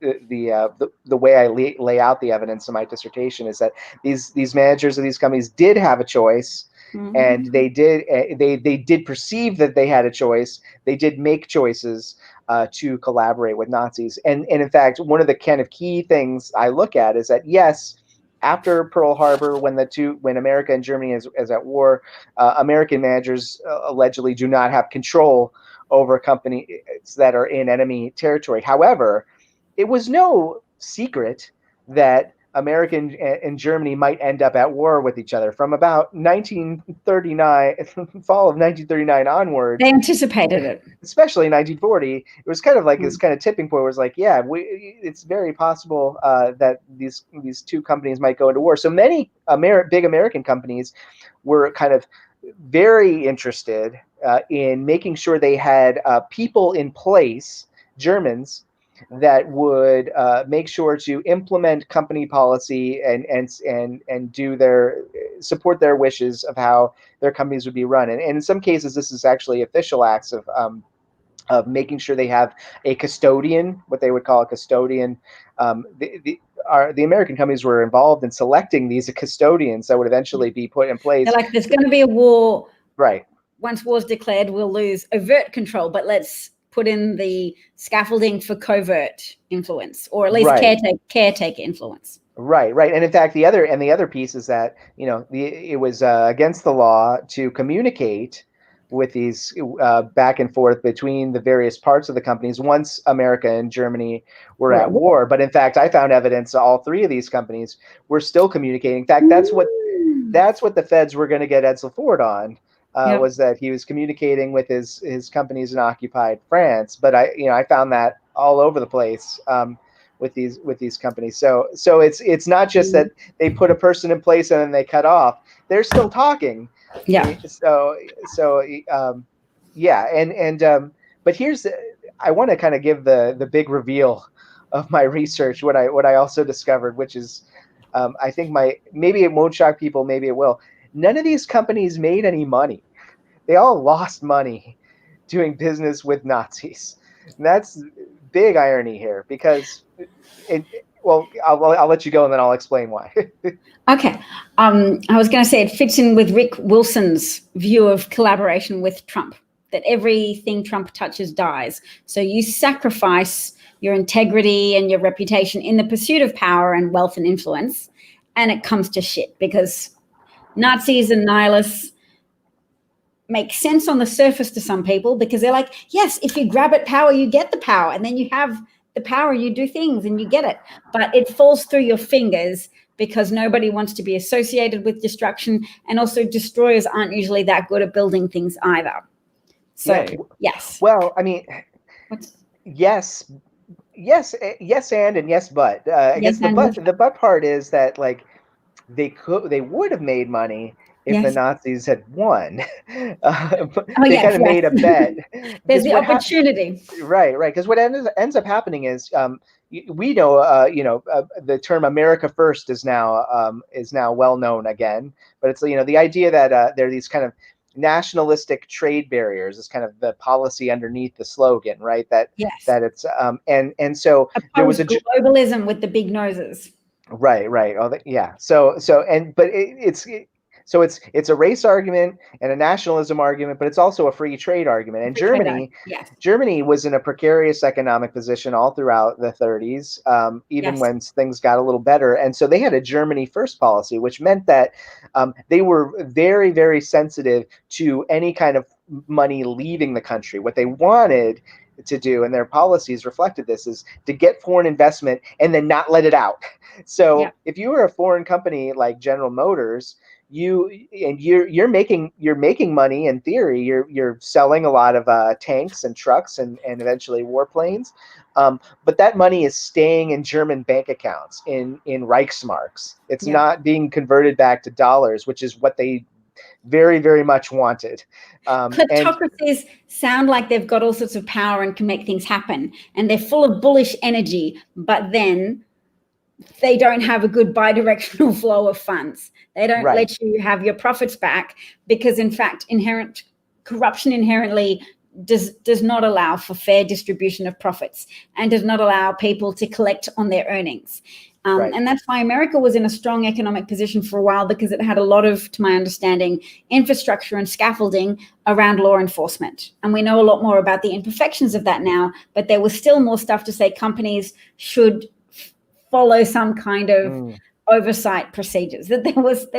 the way I lay out the evidence in my dissertation, is that these managers of these companies did have a choice, and they did perceive that they had a choice. They did make choices to collaborate with Nazis, and in fact, one of the kind of key things I look at is that, yes, after Pearl Harbor, when America and Germany is at war, American managers allegedly do not have control over companies that are in enemy territory. However, it was no secret that America and Germany might end up at war with each other from about 1939, fall of 1939 onwards. They anticipated it. Especially in 1940, it was kind of like this kind of tipping point where it was like, it's very possible that these two companies might go into war. So many big American companies were kind of very interested in making sure they had people in place, Germans, that would make sure to implement company policy and do support their wishes of how their companies would be run. And in some cases, this is actually official acts of making sure they have a custodian, what they would call a custodian. The American companies were involved in selecting these custodians that would eventually be put in place. They're like, there's going to be a war. Right. Once war's declared, we'll lose overt control, but let's put in the scaffolding for covert influence, or at least caretaker influence. Right. And in fact, the other piece is that, it was against the law to communicate with these back and forth between the various parts of the companies once America and Germany were at war. But in fact, I found evidence all three of these companies were still communicating. In fact, that's what the feds were going to get Edsel Ford on, was that he was communicating with his companies in occupied France. But I found that all over the place with these companies. So it's not just that they put a person in place and then they cut off. They're still talking. Yeah. But I want to kind of give the big reveal of my research. What I also discovered, which is, I think maybe it won't shock people, maybe it will. None of these companies made any money. They all lost money doing business with Nazis. And that's big irony here, because Well, I'll let you go and then I'll explain why. Okay. I was going to say it fits in with Rick Wilson's view of collaboration with Trump, that everything Trump touches dies. So you sacrifice your integrity and your reputation in the pursuit of power and wealth and influence, and it comes to shit because Nazis and nihilists make sense on the surface to some people because they're like, yes, if you grab at power, you get the power, and then you have the power, you do things and you get it. But it falls through your fingers because nobody wants to be associated with destruction, and also destroyers aren't usually that good at building things either. So, Yeah. yes. Well, I mean, yes, and yes, but I guess the but part is that like they would have made money if the Nazis had won. They kind of made a bet. There's the opportunity. Right. Because what ends up happening is we know the term America First is now well known again, but it's the idea that there are these kind of nationalistic trade barriers is kind of the policy underneath the slogan, right? That it's and so there was a globalism with the big noses. Right. Oh, yeah. It's a race argument and a nationalism argument, but it's also a free trade argument. And Germany was in a precarious economic position all throughout the 30s, even when things got a little better. And so they had a Germany first policy, which meant that they were very, very sensitive to any kind of money leaving the country. What they wanted to do, and their policies reflected this, is to get foreign investment and then not let it out. So if you were a foreign company like General Motors, you're making money in theory. You're selling a lot of tanks and trucks and eventually warplanes, but that money is staying in German bank accounts in Reichsmarks. It's not being converted back to dollars, which is what they very, very much wanted. Kleptocracies sound like they've got all sorts of power and can make things happen, and they're full of bullish energy, but then they don't have a good bidirectional flow of funds. They don't let you have your profits back because, in fact, corruption inherently does not allow for fair distribution of profits and does not allow people to collect on their earnings. And that's why America was in a strong economic position for a while, because it had a lot of, to my understanding, infrastructure and scaffolding around law enforcement. And we know a lot more about the imperfections of that now, but there was still more stuff to say companies should follow some kind of oversight procedures, that there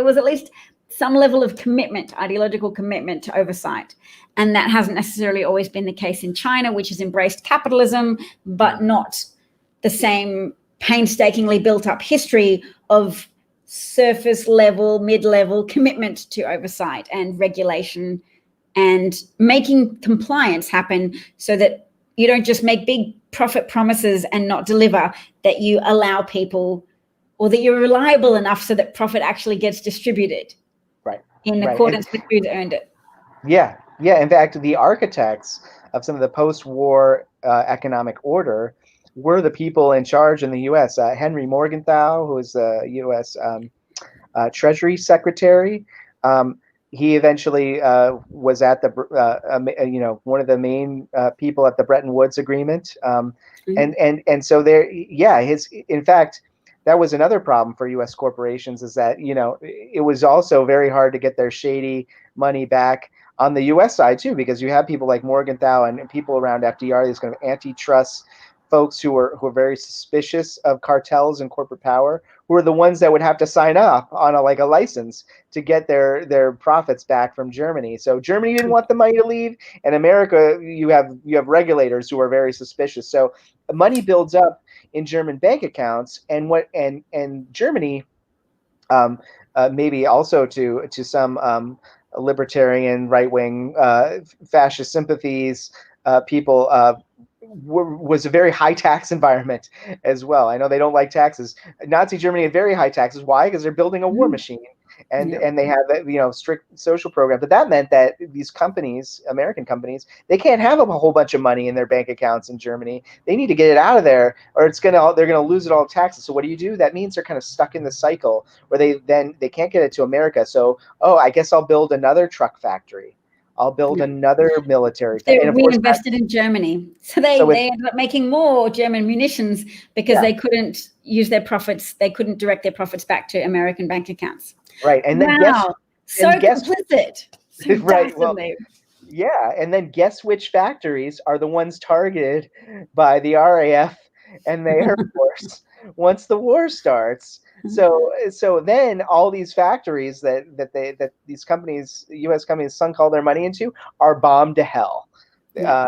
was at least some level of commitment, ideological commitment to oversight. And that hasn't necessarily always been the case in China, which has embraced capitalism, but not the same painstakingly built up history of surface level, mid-level commitment to oversight and regulation and making compliance happen, so that you don't just make big profit promises and not deliver, that you allow people, or that you're reliable enough so that profit actually gets distributed in accordance with who's earned it. Yeah. In fact, the architects of some of the post-war economic order were the people in charge in the U.S. Henry Morgenthau, who was the U.S. Treasury Secretary. He eventually was at the one of the main people at the Bretton Woods Agreement, and so there, in fact, that was another problem for U.S. corporations, is that it was also very hard to get their shady money back on the U.S. side too, because you have people like Morgenthau and people around FDR, these kind of antitrust folks who are very suspicious of cartels and corporate power, who are the ones that would have to sign up on a license to get their profits back from Germany. So Germany didn't want the money to leave, and America, you have regulators who are very suspicious. So money builds up in German bank accounts, and Germany, maybe also to some libertarian right-wing fascist sympathies, people was a very high tax environment as well. I know they don't like taxes. Nazi Germany had very high taxes. Why? Because they're building a war machine, and they have strict social program. But that meant that these companies, American companies, they can't have a whole bunch of money in their bank accounts in Germany. They need to get it out of there, or they're gonna lose it all to taxes. So what do? That means they're kind of stuck in the cycle where they can't get it to America. So I guess I'll build another truck factory, I'll build Yeah. another military. They And of course, reinvested in Germany. So they ended up making more German munitions because they couldn't use their profits. They couldn't direct their profits back to American bank accounts. Right. And then complicit. So right. Well, dastardly. yeah. And then guess which factories are the ones targeted by the RAF and the Air Force once the war starts. So then all these factories that these companies, U.S. companies, sunk all their money into, are bombed to hell. Yeah.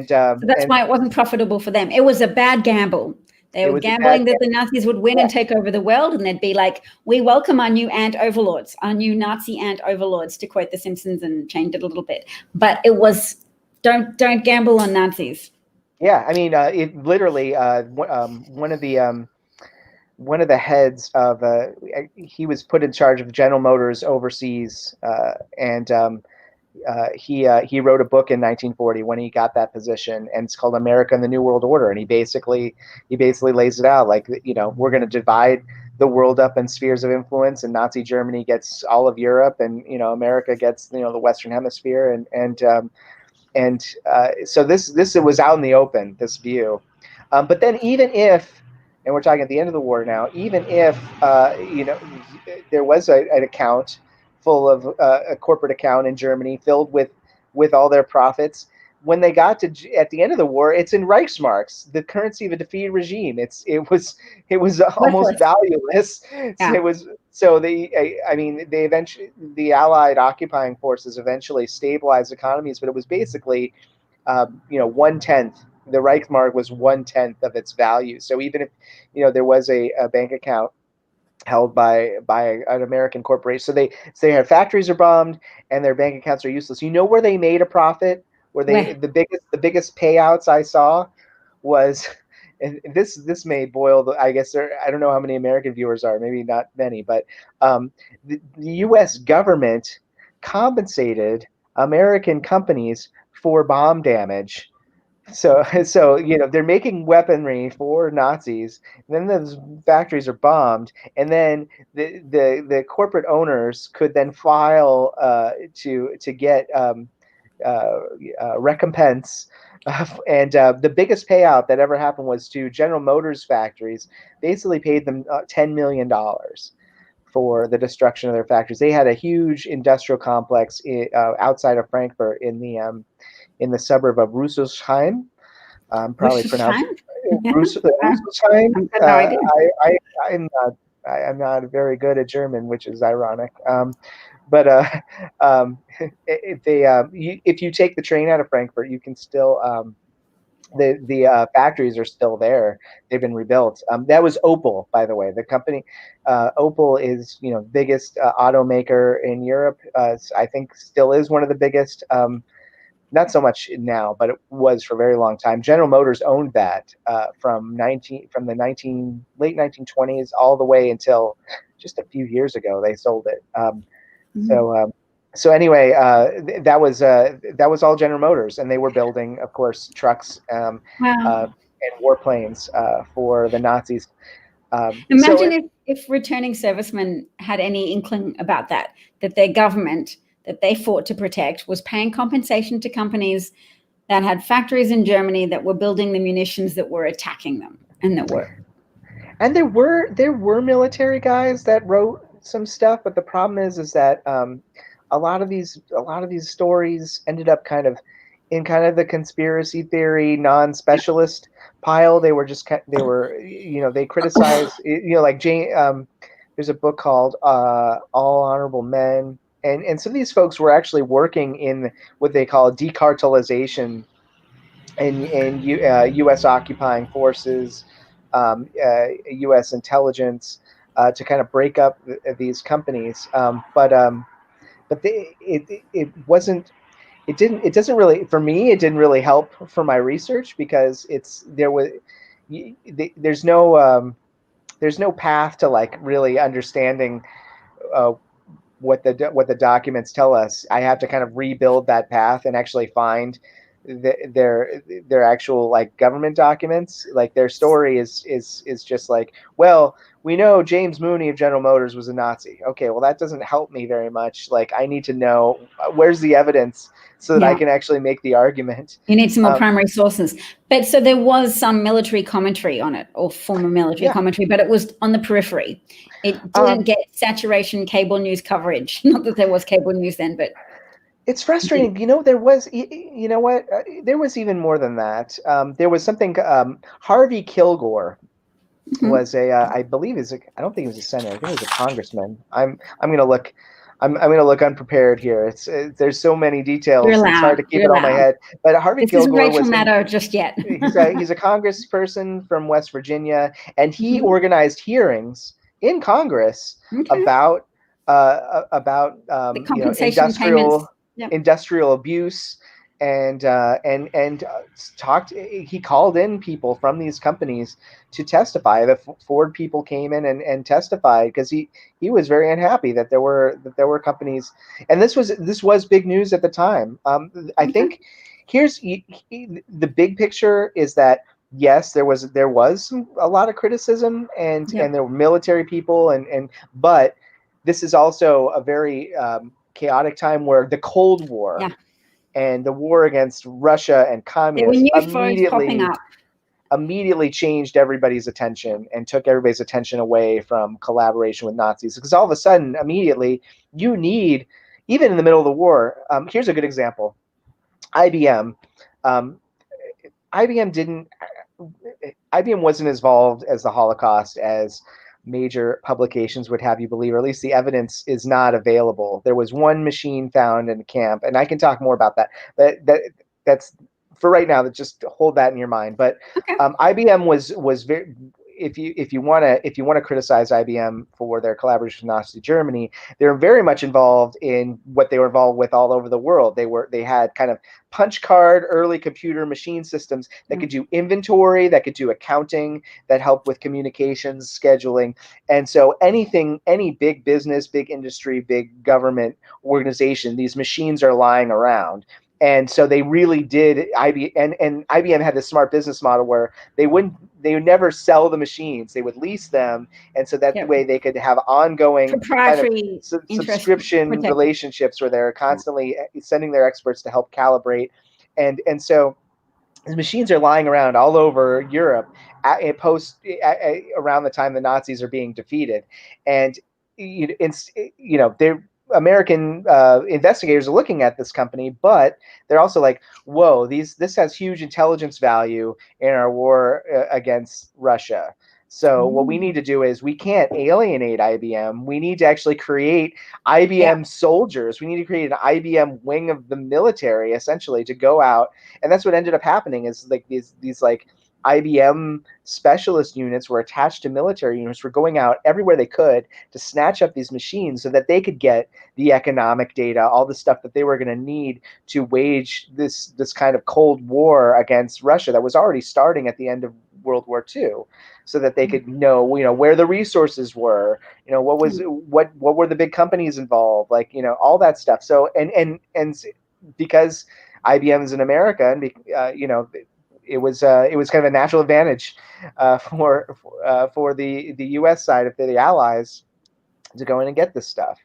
So that's why it wasn't profitable for them. It was a bad gamble. They were gambling that the Nazis would win and take over the world, and they'd be like, "We welcome our new ant overlords, our new Nazi ant overlords," to quote The Simpsons and change it a little bit. But it was don't gamble on Nazis. Yeah, I mean, it literally one of the heads of he was put in charge of General Motors overseas, and he wrote a book in 1940 when he got that position, and it's called America and the New World Order. And he basically lays it out like, we're going to divide the world up in spheres of influence, and Nazi Germany gets all of Europe, and America gets the Western Hemisphere, and so this was out in the open, this view. But then even if, and we're talking at the end of the war now, even if there was an account full of a corporate account in Germany filled with all their profits, when they got to at the end of the war, it's in Reichsmarks, the currency of a defeated regime. It was almost valueless. Yeah. They eventually, the Allied occupying forces eventually stabilized economies, but it was basically 1/10. The Reichsmark was 1/10 of its value. So even if there was a bank account held by an American corporation, so they had factories are bombed and their bank accounts are useless. You know where they made a profit? The biggest payouts I saw was, and this may boil. I guess I don't know how many American viewers are. Maybe not many, but the U.S. government compensated American companies for bomb damage. So they're making weaponry for Nazis, and then those factories are bombed, and then the corporate owners could then file to get recompense. And the biggest payout that ever happened was to General Motors factories. Basically paid them $10 million for the destruction of their factories. They had a huge industrial complex outside of Frankfurt in the suburb of Rüsselsheim. Probably pronounced Rüsselsheim. I'm not very good at German, which is ironic. But if you take the train out of Frankfurt, you can still the factories are still there. They've been rebuilt. That was Opel, by the way. The company Opel is biggest automaker in Europe. I think still is one of the biggest. Not so much now, but it was for a very long time. General Motors owned that from the late 1920s all the way until just a few years ago. They sold it. So anyway, that was all General Motors, and they were building, of course, trucks and warplanes for the Nazis. Imagine if returning servicemen had any inkling about that their government that they fought to protect was paying compensation to companies that had factories in Germany that were building the munitions that were attacking them, and there were military guys that wrote some stuff, but the problem is that a lot of these stories ended up kind of in the conspiracy theory non-specialist pile. They they criticized like Jane. There's a book called All Honorable Men. And some of these folks were actually working in what they call decartelization in U.S. occupying forces, U.S. intelligence, to kind of break up these companies. But it wasn't. It doesn't really, for me, it didn't really help for my research because there's no path to like really understanding what the documents tell us. I have to kind of rebuild that path and actually find their actual like government documents. Like their story is just like, well, we know James Mooney of General Motors was a Nazi. Okay, well that doesn't help me very much. Like I need to know where's the evidence so that I Yeah. can actually make the argument. You need some more primary sources. But so there was some military commentary on it, or former military Yeah. commentary, but it was on the periphery. It didn't get saturation cable news coverage. Not that there was cable news then, but it's frustrating. You know, there was, you know what? There was even more than that. There was something, Harvey Kilgore was I believe I don't think he was a senator. I think he was a congressman. I'm gonna look. I'm gonna look unprepared here. There's so many you're details. It's hard allowed. to keep You're it on my allowed. head. But Harvey This isn't Kilgore Rachel was Maddow just yet. he's a congressperson from West Virginia, and he organized hearings in Congress Okay. about The you know, compensation payments. Yep. industrial abuse, and talked. He called in people from these companies to testify. The Ford people came in and testified because he was very unhappy that there were companies, and this was big news at the time. I think here's the big picture is that yes, there was a lot of criticism, and there were military people, and but this is also a very chaotic time where the Cold War and the war against Russia and communists there were new foes popping up. immediately changed everybody's attention and took everybody's attention away from collaboration with Nazis, because all of a sudden, immediately, you need, even in the middle of the war. Here's a good example. IBM. IBM wasn't as involved as the Holocaust as major publications would have you believe, or at least the evidence is not available. There was one machine found in a camp, and I can talk more about that. That's for right now. That just hold that in your mind. But IBM was very. If you want to criticize IBM for their collaboration with Nazi Germany, they're very much involved in what they were involved with all over the world. They had kind of punch card early computer machine systems that could do inventory, that could do accounting, that helped with communications, scheduling. And so any big business, big industry, big government organization, these machines are lying around. And so they really did. IBM had this smart business model where they would never sell the machines. They would lease them, and so that way they could have ongoing proprietary kind of subscription relationships where they're constantly sending their experts to help calibrate. And so the machines are lying around all over Europe around the time the Nazis are being defeated, and they're American investigators are looking at this company, but they're also like, whoa, this has huge intelligence value in our war against Russia. So what we need to do is, we can't alienate IBM. We need to actually create IBM soldiers. We need to create an IBM wing of the military, essentially, to go out. And that's what ended up happening, is like these like IBM specialist units were attached to military units, were going out everywhere they could to snatch up these machines so that they could get the economic data, all the stuff that they were going to need to wage this kind of Cold War against Russia that was already starting at the end of World War II, so that they could know, where the resources were, what were the big companies involved, like, all that stuff. So and because IBM is in America, and it was kind of a natural advantage for the U.S. side of the Allies to go in and get this stuff.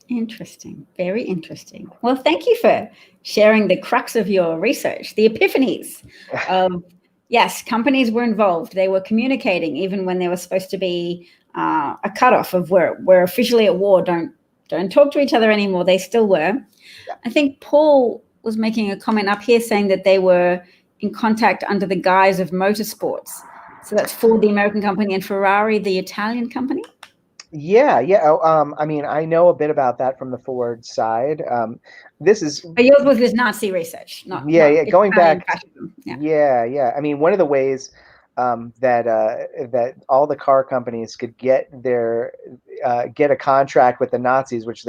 Interesting. Very interesting. Well, thank you for sharing the crux of your research, the epiphanies of, yes, companies were involved. They were communicating even when there was supposed to be a cutoff of we're officially at war. Don't talk to each other anymore. They still were. Yeah. I think Paul was making a comment up here saying that they were in contact under the guise of motorsports. So that's Ford, the American company, and Ferrari, the Italian company. Yeah. I mean, I know a bit about that from the Ford side. This is. But yours was this Nazi research, not going back. Fascism. Yeah. I mean, one of the ways that all the car companies could get a contract with the Nazis, which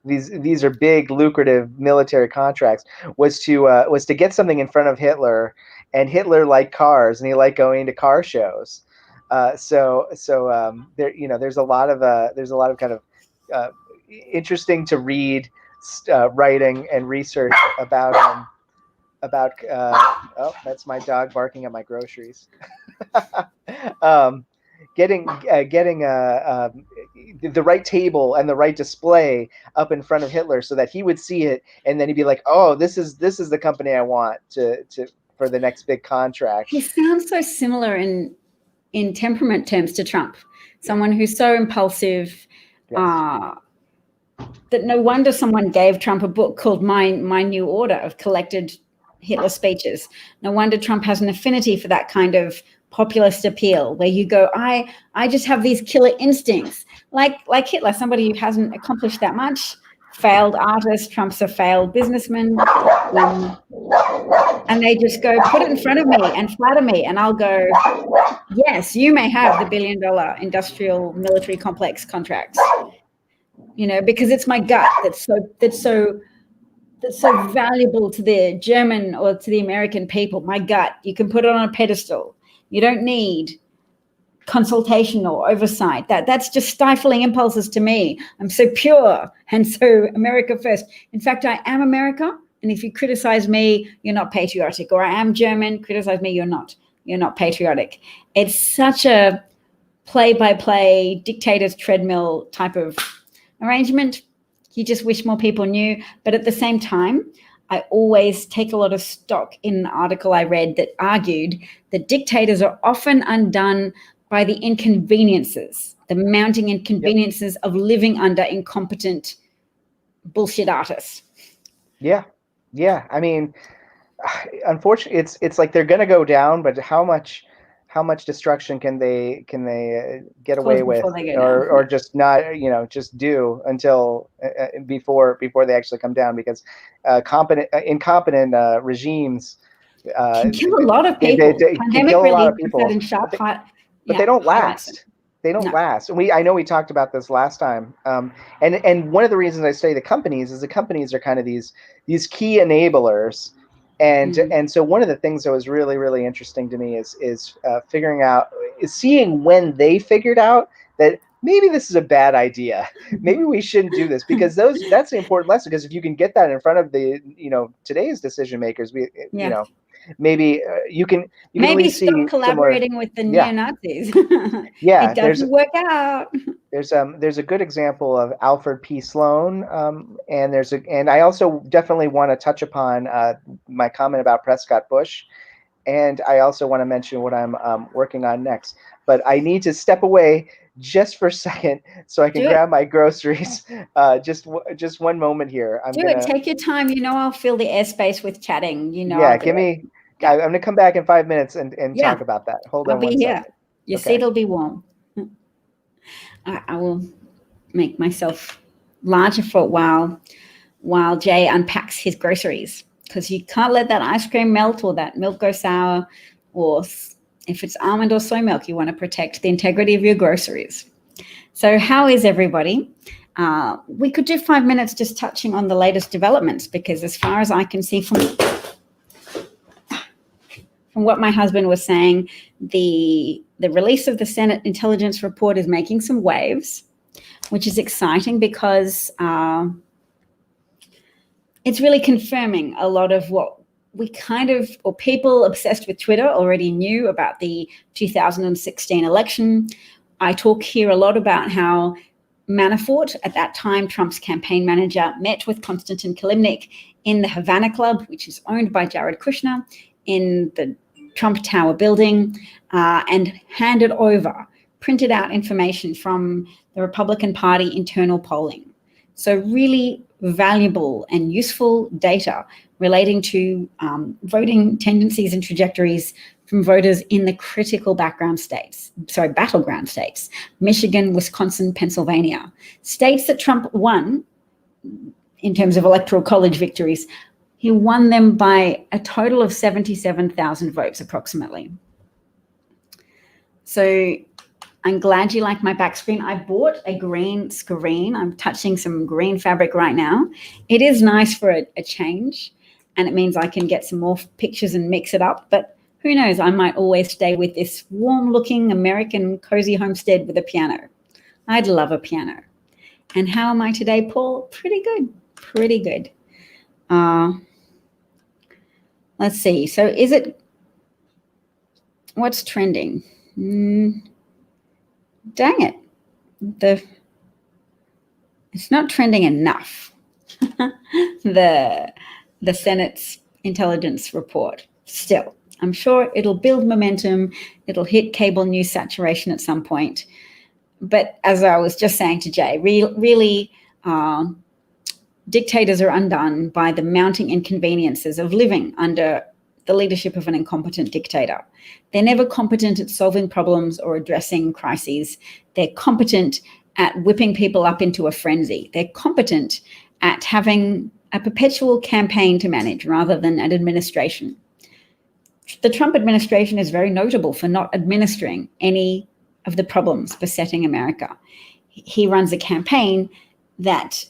these are big, lucrative military contracts, was to get something in front of Hitler, and Hitler liked cars, and he liked going to car shows. So there's a lot of kind of interesting to read writing and research about oh, that's my dog barking at my groceries. um, getting the right table and the right display up in front of Hitler so that he would see it, and then he'd be like, "Oh, this is the company I want to for the next big contract." He sounds so similar in temperament terms to Trump, someone who's so impulsive. Yes. That no wonder someone gave Trump a book called My New Order of collected Hitler speeches. No wonder Trump has an affinity for that kind of populist appeal where you go, I just have these killer instincts. Like Hitler, somebody who hasn't accomplished that much, failed artist, Trump's a failed businessman. And they just go, put it in front of me and flatter me. And I'll go, yes, you may have the $1 billion industrial military complex contracts. Because it's my gut that's so valuable to the German or to the American people. My gut, you can put it on a pedestal. You don't need consultation or oversight. That's just stifling impulses to me. I'm so pure and so America first. In fact, I am America, and if you criticize me, you're not patriotic. Or I am German, criticize me, you're not patriotic. It's such a play-by-play dictator's treadmill type of arrangement. You just wish more people knew. But at the same time, I always take a lot of stock in an article I read that argued that dictators are often undone by the inconveniences, the mounting inconveniences of living under incompetent bullshit artists. Yeah. I mean, unfortunately, it's like they're going to go down, but how much destruction can they get away with, or just not, just do until before they actually come down? Because incompetent regimes can kill a lot of people. They can kill a lot of people, but they don't last. They don't last. And I know we talked about this last time. And one of the reasons I say the companies is the companies are kind of these key enablers. And so one of the things that was really, really interesting to me is seeing when they figured out that maybe this is a bad idea. Maybe we shouldn't do this, because that's the important lesson. Because if you can get that in front of the today's decision makers, maybe you can maybe stop collaborating with the neo-Nazis. Yeah, it doesn't work out. There's a good example of Alfred P. Sloan, and I also definitely want to touch upon my comment about Prescott Bush, and I also want to mention what I'm working on next. But I need to step away just for a second so I can grab my groceries. Just one moment here. Take your time. I'll fill the airspace with chatting. Yeah, give me. I'm going to come back in 5 minutes and talk about that. Hold on one second. Your seat will be warm. I will make myself larger for a while Jay unpacks his groceries, because you can't let that ice cream melt or that milk go sour, or if it's almond or soy milk, you want to protect the integrity of your groceries. So how is everybody? We could do 5 minutes just touching on the latest developments, because as far as I can see from what my husband was saying, the release of the Senate intelligence report is making some waves, which is exciting, because it's really confirming a lot of what we or people obsessed with Twitter already knew about the 2016 election. I talk here a lot about how Manafort, at that time Trump's campaign manager, met with Konstantin Kilimnik in the Havana Club, which is owned by Jared Kushner, in the Trump Tower building, and printed out information from the Republican Party internal polling. So really valuable and useful data relating to voting tendencies and trajectories from voters in the critical battleground states, Michigan, Wisconsin, Pennsylvania, states that Trump won in terms of electoral college victories. He won them by a total of 77,000 votes approximately. So I'm glad you like my back screen. I bought a green screen. I'm touching some green fabric right now. It is nice for a change, and it means I can get some more pictures and mix it up. But who knows, I might always stay with this warm-looking American cozy homestead with a piano. I'd love a piano. And how am I today, Paul? Pretty good. let's see. So what's trending? Dang it. It's not trending enough. the Senate's intelligence report. Still, I'm sure it'll build momentum. It'll hit cable news saturation at some point. But as I was just saying to Jay, really, dictators are undone by the mounting inconveniences of living under the leadership of an incompetent dictator. They're never competent at solving problems or addressing crises. They're competent at whipping people up into a frenzy. They're competent at having a perpetual campaign to manage rather than an administration. The Trump administration is very notable for not administering any of the problems besetting America. He runs a campaign that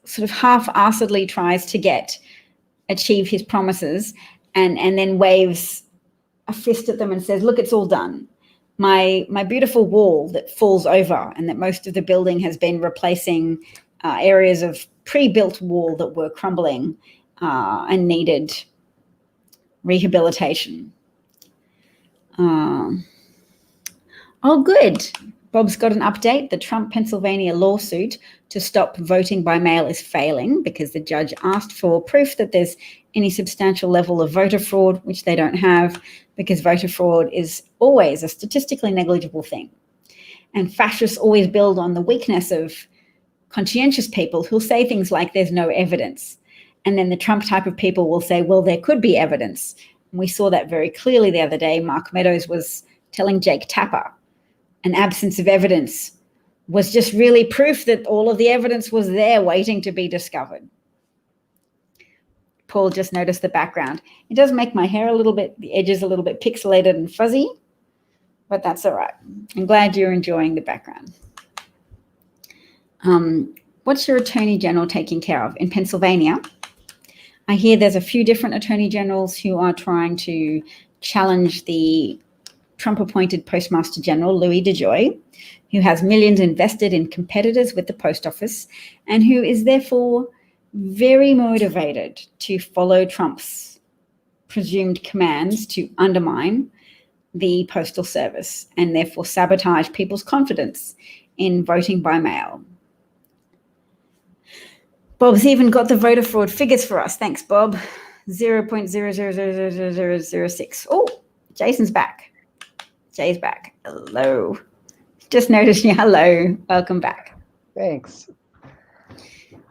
sort of half-assedly tries to achieve his promises and then waves a fist at them and says, look, it's all done. My beautiful wall that falls over and that most of the building has been replacing areas of pre-built wall that were crumbling and needed rehabilitation. Oh, good. Bob's got an update. The Trump Pennsylvania lawsuit to stop voting by mail is failing because the judge asked for proof that there's any substantial level of voter fraud, which they don't have, because voter fraud is always a statistically negligible thing. And fascists always build on the weakness of conscientious people who'll say things like there's no evidence. And then the Trump type of people will say, well, there could be evidence. And we saw that very clearly the other day. Mark Meadows was telling Jake Tapper an absence of evidence was just really proof that all of the evidence was there waiting to be discovered. Paul just noticed the background. It does make my hair the edges a little bit pixelated and fuzzy, but that's all right. I'm glad you're enjoying the background. What's your attorney general taking care of? In Pennsylvania, I hear there's a few different attorney generals who are trying to challenge the Trump-appointed Postmaster General, Louis DeJoy, who has millions invested in competitors with the post office and who is therefore very motivated to follow Trump's presumed commands to undermine the postal service and therefore sabotage people's confidence in voting by mail. Bob's even got the voter fraud figures for us. Thanks, Bob. 0.000006. Oh, Jason's back. Jay's back. Hello. Just noticed you. Hello. Welcome back. Thanks.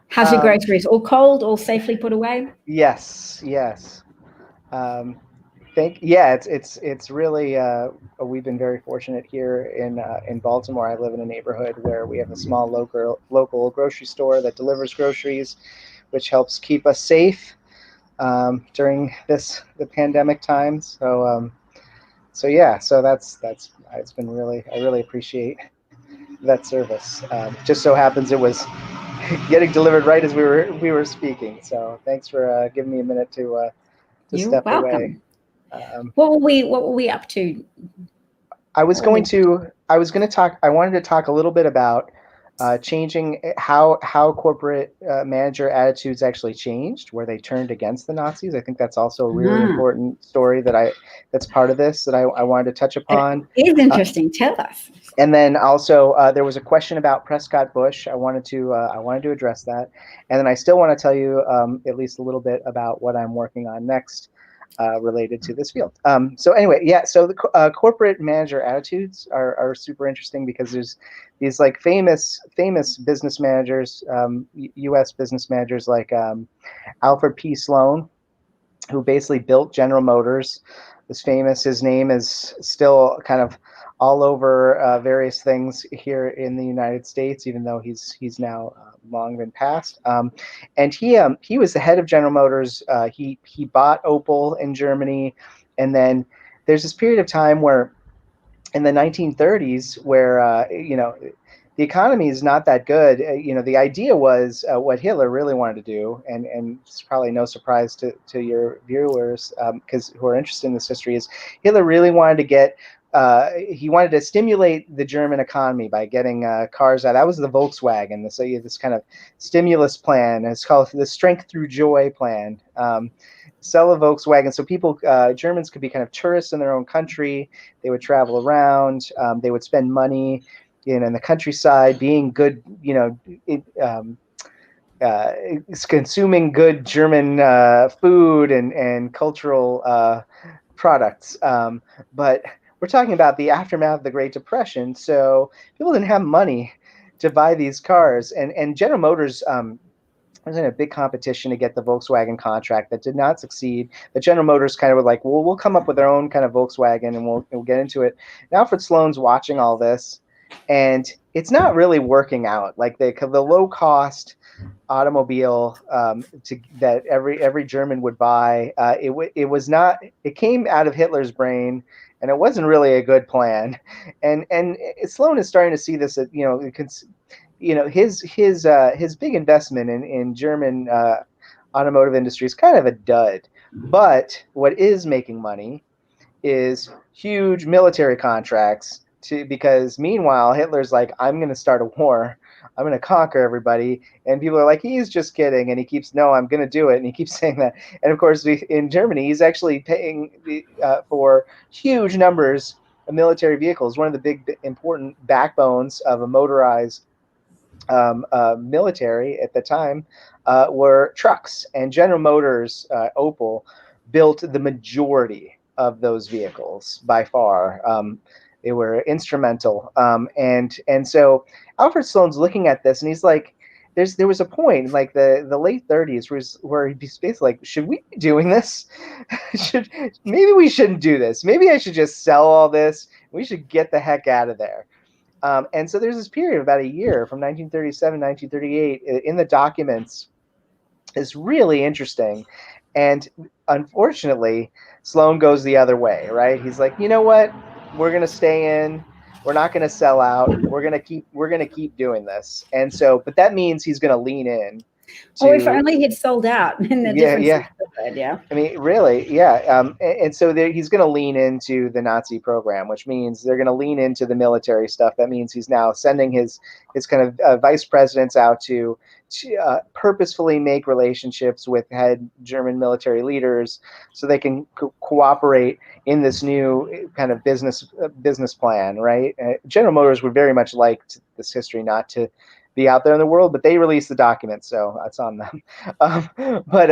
How's your groceries? All cold? All safely put away? Yes. It's really we've been very fortunate here in Baltimore. I live in a neighborhood where we have a small local grocery store that delivers groceries, which helps keep us safe during the pandemic times. So that's it's been I really appreciate that service. Just so happens it was getting delivered right as we were speaking. So thanks for giving me a minute to step away. What were we up to? I wanted to talk a little bit about changing how corporate manager attitudes actually changed, where they turned against the Nazis. I think that's also a really important story that's part of this that I wanted to touch upon. It is interesting. Tell us. And then also there was a question about Prescott Bush. I wanted to address that, and then I still want to tell you at least a little bit about what I'm working on next related to this field. So the corporate manager attitudes are super interesting because there's these like famous business managers, U.S. business managers like Alfred P. Sloan, who basically built General Motors. Was famous. His name is still kind of all over various things here in the United States, even though he's now long been passed. And he was the head of General Motors. He bought Opel in Germany, and then there's this period of time where, in the 1930s, where the economy is not that good. The idea was what Hitler really wanted to do, and it's probably no surprise to your viewers because who are interested in this history, is Hitler really wanted to get. He wanted to stimulate the German economy by getting cars out. That was the Volkswagen. So you have this kind of stimulus plan. It's called the Strength Through Joy plan. Sell a Volkswagen so people, Germans, could be kind of tourists in their own country. They would travel around. They would spend money, in the countryside, being good, consuming good German food and cultural products. But we're talking about the aftermath of the Great Depression, so people didn't have money to buy these cars, and General Motors was in a big competition to get the Volkswagen contract that did not succeed. But General Motors kind of were like, well, we'll come up with our own kind of Volkswagen and we'll get into it. And Alfred Sloan's watching all this, and it's not really working out. Like the low cost automobile that every German would buy, it was not. It came out of Hitler's brain, and it wasn't really a good plan. And Sloan is starting to see this. His big investment in German automotive industry is kind of a dud. But what is making money is huge military contracts. Because meanwhile, Hitler's like, I'm going to start a war. I'm going to conquer everybody. And people are like, he's just kidding. And he keeps, no, I'm going to do it. And he keeps saying that. And of course, in Germany, he's actually paying for huge numbers of military vehicles. One of the big important backbones of a motorized military at the time were trucks. And General Motors, Opel, built the majority of those vehicles by far. They were instrumental. And so Alfred Sloan's looking at this, and he's like, there was a point in like the late 30s where he'd be basically like, should we be doing this? Maybe we shouldn't do this. Maybe I should just sell all this. We should get the heck out of there. And so there's this period of about a year from 1937, 1938 in the documents. Is really interesting. And unfortunately, Sloan goes the other way, right? He's like, you know what? We're going to stay in. We're not going to sell out. We're going to keep doing this. And so, but that means he's going to lean in. If only he'd sold out in the difference. Yeah. I mean, really, yeah. And so he's going to lean into the Nazi program, which means they're going to lean into the military stuff. That means he's now sending his kind of vice presidents out to purposefully make relationships with head German military leaders so they can cooperate in this new kind of business plan, right? General Motors would very much like this history not to be out there in the world, but they released the documents, so that's on them. But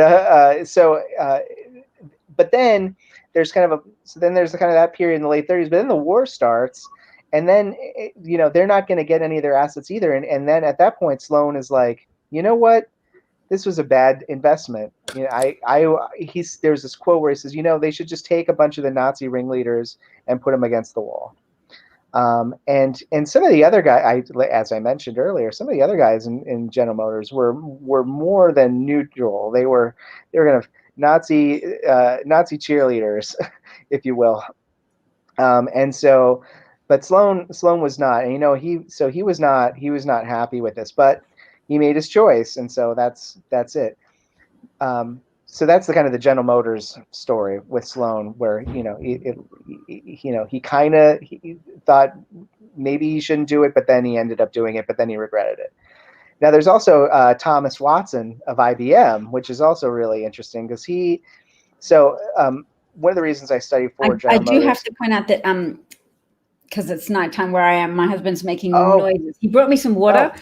then there's kind of that period in the late 30s, but then the war starts, and then they're not going to get any of their assets either, and then at that point Sloan is like, you know what, this was a bad investment. There's this quote where he says, they should just take a bunch of the Nazi ringleaders and put them against the wall. And some of the other guys, as I mentioned earlier, some of the other guys in General Motors were more than neutral. They were kind of Nazi cheerleaders, if you will. And so, but Sloan was not. And he was not happy with this, but he made his choice, and so that's it. So that's the kind of the General Motors story with Sloan, where he thought maybe he shouldn't do it, but then he ended up doing it, but then he regretted it. Now there's also Thomas Watson of IBM, which is also really interesting because one of the reasons I study for General Motors. I do have to point out that because it's nighttime where I am, my husband's making noises. He brought me some water.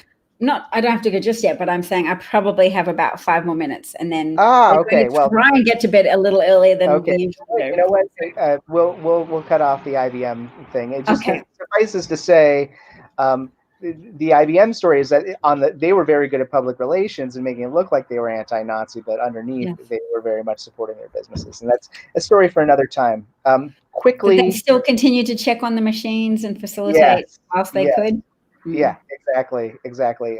I don't have to go just yet, but I'm saying I probably have about 5 more minutes, and then okay. Well, try and get to bed a little earlier than we usually do. You know what? We'll cut off the IBM thing. It just suffices to say, the IBM story is that they were very good at public relations and making it look like they were anti-Nazi, but underneath they were very much supporting their businesses, and that's a story for another time. Quickly, but they still continue to check on the machines and facilitate whilst they could. Yeah, exactly.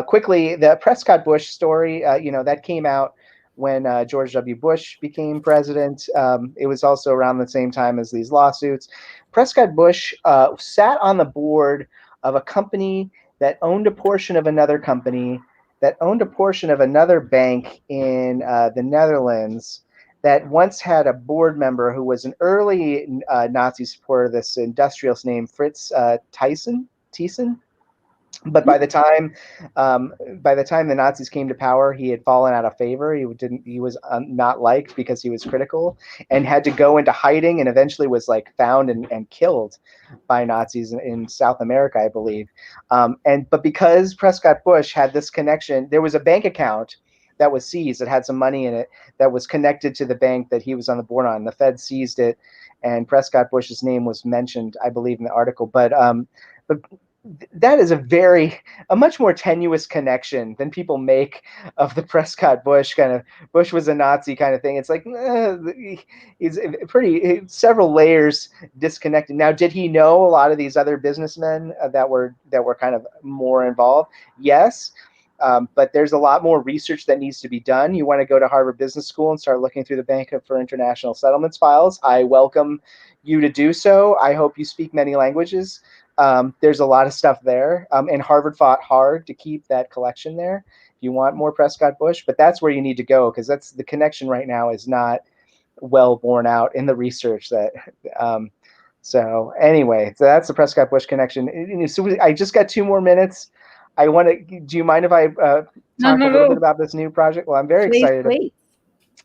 Quickly, the Prescott Bush story, that came out when George W. Bush became president. It was also around the same time as these lawsuits. Prescott Bush sat on the board of a company that owned a portion of another company that owned a portion of another bank in the Netherlands that once had a board member who was an early Nazi supporter, this industrialist named Fritz Thyssen. But by the time the Nazis came to power, he had fallen out of favor. He was not liked because he was critical, and had to go into hiding, and eventually was like found and killed by Nazis in South America, I believe. But because Prescott Bush had this connection, there was a bank account that was seized that had some money in it that was connected to the bank that he was on the board on. The Fed seized it, and Prescott Bush's name was mentioned, I believe, in the article. But that is a much more tenuous connection than people make of the Prescott Bush kind of Bush was a Nazi kind of thing. It's like he's pretty several layers disconnected. Now, did he know a lot of these other businessmen that were kind of more involved? Yes. But there's a lot more research that needs to be done. You want to go to Harvard Business School and start looking through the Bank for International Settlements files. I welcome you to do so. I hope you speak many languages. There's a lot of stuff there, and Harvard fought hard to keep that collection there. If you want more Prescott Bush, but that's where you need to go, because that's the connection right now is not well borne out in the research that. So anyway, so that's the Prescott Bush connection. So I just got 2 more minutes. I want to. Do you mind if I talk a little bit about this new project? Well, I'm very excited. Please.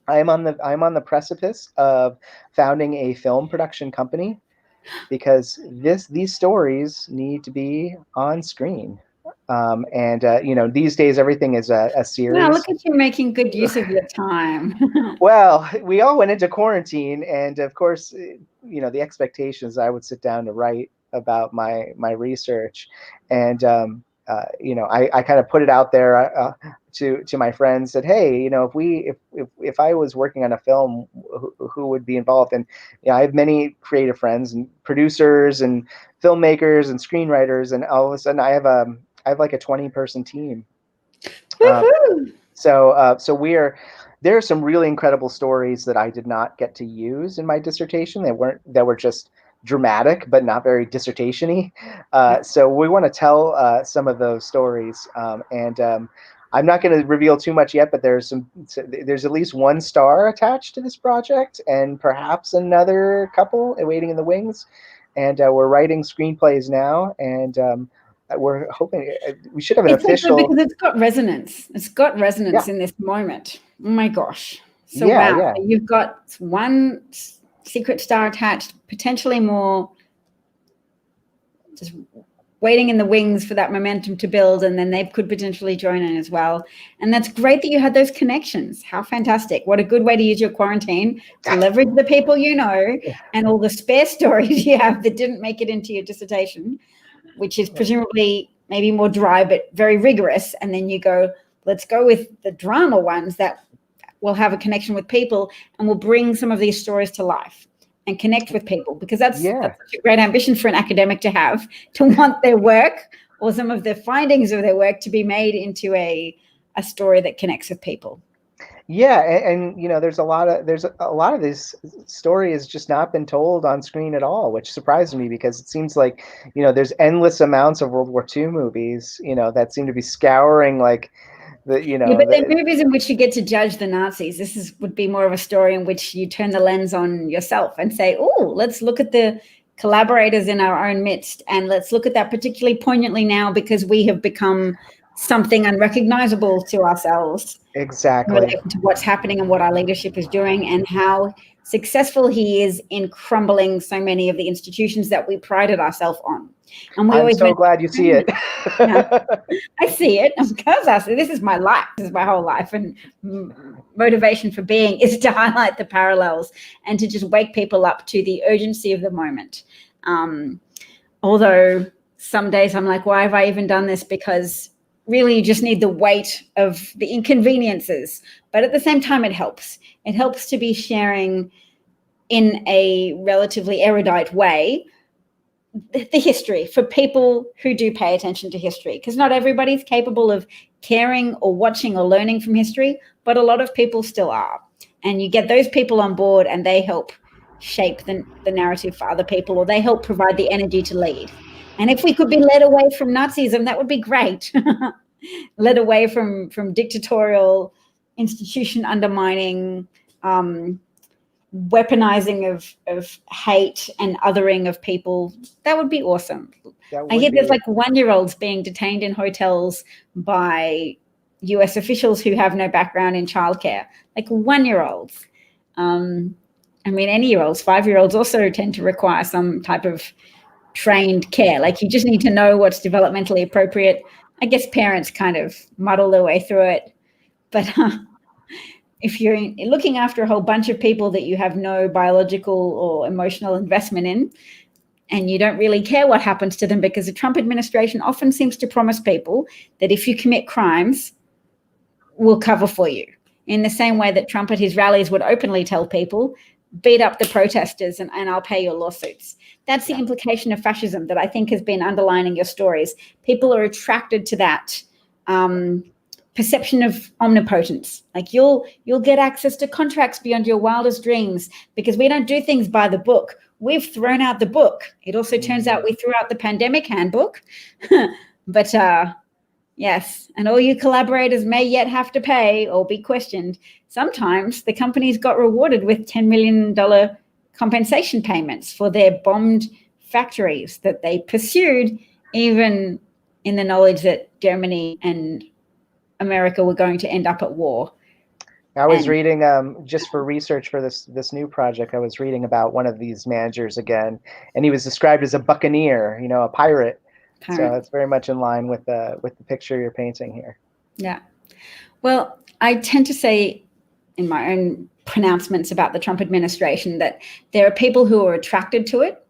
I'm on the precipice of founding a film production company, because these stories need to be on screen. These days everything is a series. Wow, look at you making good use of your time. Well, we all went into quarantine, and of course, the expectations I would sit down to write about my research, and I kind of put it out there to my friends, said, hey, if I was working on a film, who would be involved? And I have many creative friends and producers and filmmakers and screenwriters, and all of a sudden I have like a 20-person team. So there are some really incredible stories that I did not get to use in my dissertation. That were just dramatic, but not very dissertation-y. So we want to tell some of those stories, and I'm not going to reveal too much yet, but there's at least 1 star attached to this project, and perhaps another couple waiting in the wings. And we're writing screenplays now, and we're hoping we should have an official. Because it's got resonance. It's got resonance in this moment. Oh my gosh! So wow, yeah. You've got 1 secret star attached, potentially more, just waiting in the wings for that momentum to build, and then they could potentially join in as well. And that's great that you had those connections. How fantastic. What a good way to use your quarantine to leverage the people and all the spare stories you have that didn't make it into your dissertation, which is presumably maybe more dry but very rigorous. And then you go, let's go with the drama ones that will have a connection with people and will bring some of these stories to life and connect with people, because that's such a great ambition for an academic to have, to want their work or some of the findings of their work to be made into a story that connects with people. Yeah, and there's a lot of this story has just not been told on screen at all, which surprised me, because it seems like there's endless amounts of World War II movies that seem to be scouring like but they're movies in which you get to judge the Nazis. This would be more of a story in which you turn the lens on yourself and say, oh, let's look at the collaborators in our own midst, and let's look at that particularly poignantly now, because we have become something unrecognizable to ourselves. Exactly. In relation to what's happening and what our leadership is doing, and how successful he is in crumbling so many of the institutions that we prided ourselves on. And I'm so glad you see it. I see it, of course. This is my life. This is my whole life, and motivation for being is to highlight the parallels and to just wake people up to the urgency of the moment. Although some days I'm like, why have I even done this? Because really you just need the weight of the inconveniences. But at the same time, it helps. It helps to be sharing in a relatively erudite way the history for people who do pay attention to history, because not everybody's capable of caring or watching or learning from history, but a lot of people still are. And you get those people on board, and they help shape the narrative for other people, or they help provide the energy to lead. And if we could be led away from Nazism, that would be great. Led away from dictatorial, institution undermining, weaponizing of hate and othering of people, that would be awesome. I hear there's like 1-year-olds being detained in hotels by US officials who have no background in childcare, like 1-year-olds. I mean, any year-olds, 5-year-olds also tend to require some type of trained care. Like you just need to know what's developmentally appropriate. I guess parents kind of muddle their way through it. But if you're looking after a whole bunch of people that you have no biological or emotional investment in, and you don't really care what happens to them, because the Trump administration often seems to promise people that if you commit crimes, we'll cover for you. In the same way that Trump at his rallies would openly tell people, beat up the protesters and I'll pay your lawsuits. That's the implication of fascism that I think has been underlining your stories. People are attracted to that perception of omnipotence. Like you'll get access to contracts beyond your wildest dreams because we don't do things by the book. We've thrown out the book. It also turns out we threw out the pandemic handbook. But yes, and all you collaborators may yet have to pay or be questioned. Sometimes the companies got rewarded with $10 million compensation payments for their bombed factories that they pursued, even in the knowledge that Germany and America were going to end up at war. I was reading, just for research for this new project, I was reading about one of these managers again, and he was described as a buccaneer, a pirate. So it's very much in line with the picture you're painting here. Yeah. Well, I tend to say in my own pronouncements about the Trump administration that there are people who are attracted to it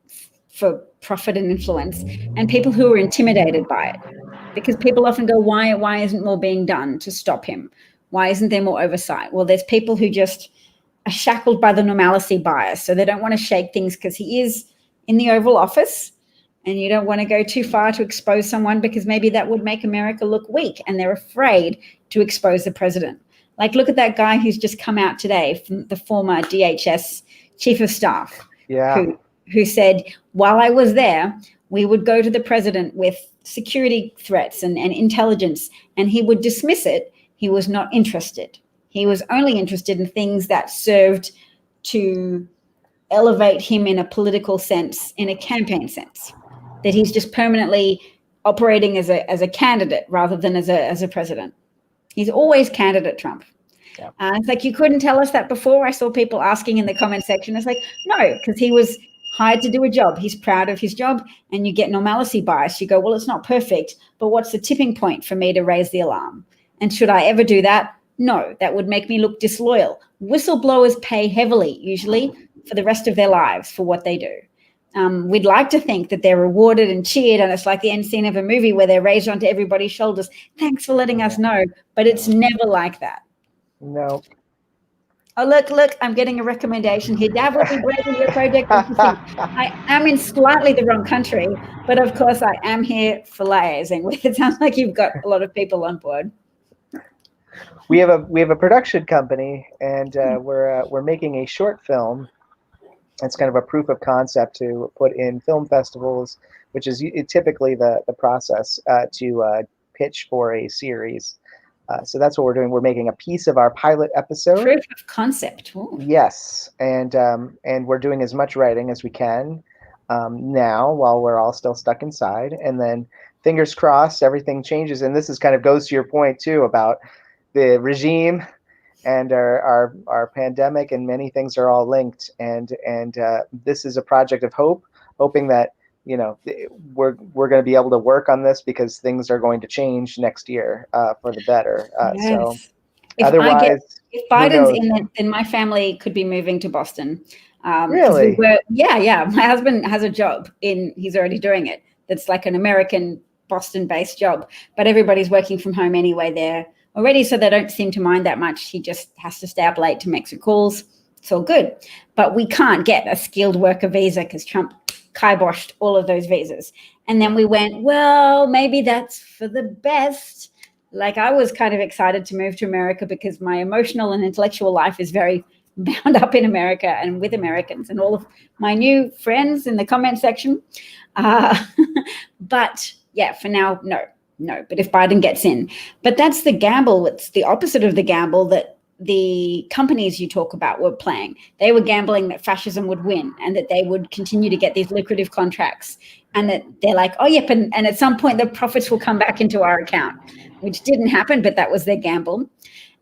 for profit and influence, and people who are intimidated by it, because people often go, why isn't more being done to stop him? Why isn't there more oversight? Well, there's people who just are shackled by the normalcy bias, so they don't want to shake things because he is in the Oval Office, and you don't want to go too far to expose someone because maybe that would make America look weak, and they're afraid to expose the president. Like, look at that guy who's just come out today, from the former DHS chief of staff, who said, while I was there, we would go to the president with security threats and intelligence, and he would dismiss it. He was not interested. He was only interested in things that served to elevate him in a political sense, in a campaign sense, that he's just permanently operating as a candidate rather than as a president. He's always candidate Trump. Yeah. It's like, you couldn't tell us that before. I saw people asking in the comment section. It's like, no, because he was hired to do a job. He's proud of his job, and you get normalcy bias. You go, well, it's not perfect, but what's the tipping point for me to raise the alarm? And should I ever do that? No, that would make me look disloyal. Whistleblowers pay heavily, usually, for the rest of their lives for what they do. We'd like to think that they're rewarded and cheered, and it's like the end scene of a movie where they're raised onto everybody's shoulders. Thanks for letting us know, but it's never like that. No. Oh, look, I'm getting a recommendation here. Dav will be great in your project. I am in slightly the wrong country, but of course I am here for liaising with. It sounds like you've got a lot of people on board. We have a production company, and we're making a short film. It's kind of a proof of concept to put in film festivals, which is typically the process to pitch for a series. So that's what we're doing. We're making a piece of our pilot episode. Proof of concept. Ooh. Yes, and we're doing as much writing as we can now while we're all still stuck inside, and then fingers crossed everything changes. And this is kind of goes to your point too about the regime and our pandemic, and many things are all linked. And this is a project of hope, hoping that we're going to be able to work on this because things are going to change next year for the better. Yes. So if Biden's in it, then my family could be moving to Boston. Really? Yeah. My husband has a job he's already doing it. That's like an American Boston-based job, but everybody's working from home anyway there already, so they don't seem to mind that much. He just has to stay up late to make some calls. It's all good. But we can't get a skilled worker visa because Trump kiboshed all of those visas. And then we went, well, maybe that's for the best. Like, I was kind of excited to move to America because my emotional and intellectual life is very bound up in America and with Americans and all of my new friends in the comment section. But yeah, for now, no. But if Biden gets in, but that's the gamble. It's the opposite of the gamble that the companies you talk about were playing. They were gambling that fascism would win and that they would continue to get these lucrative contracts, and that they're like, oh, yep, and at some point the profits will come back into our account, which didn't happen, but that was their gamble.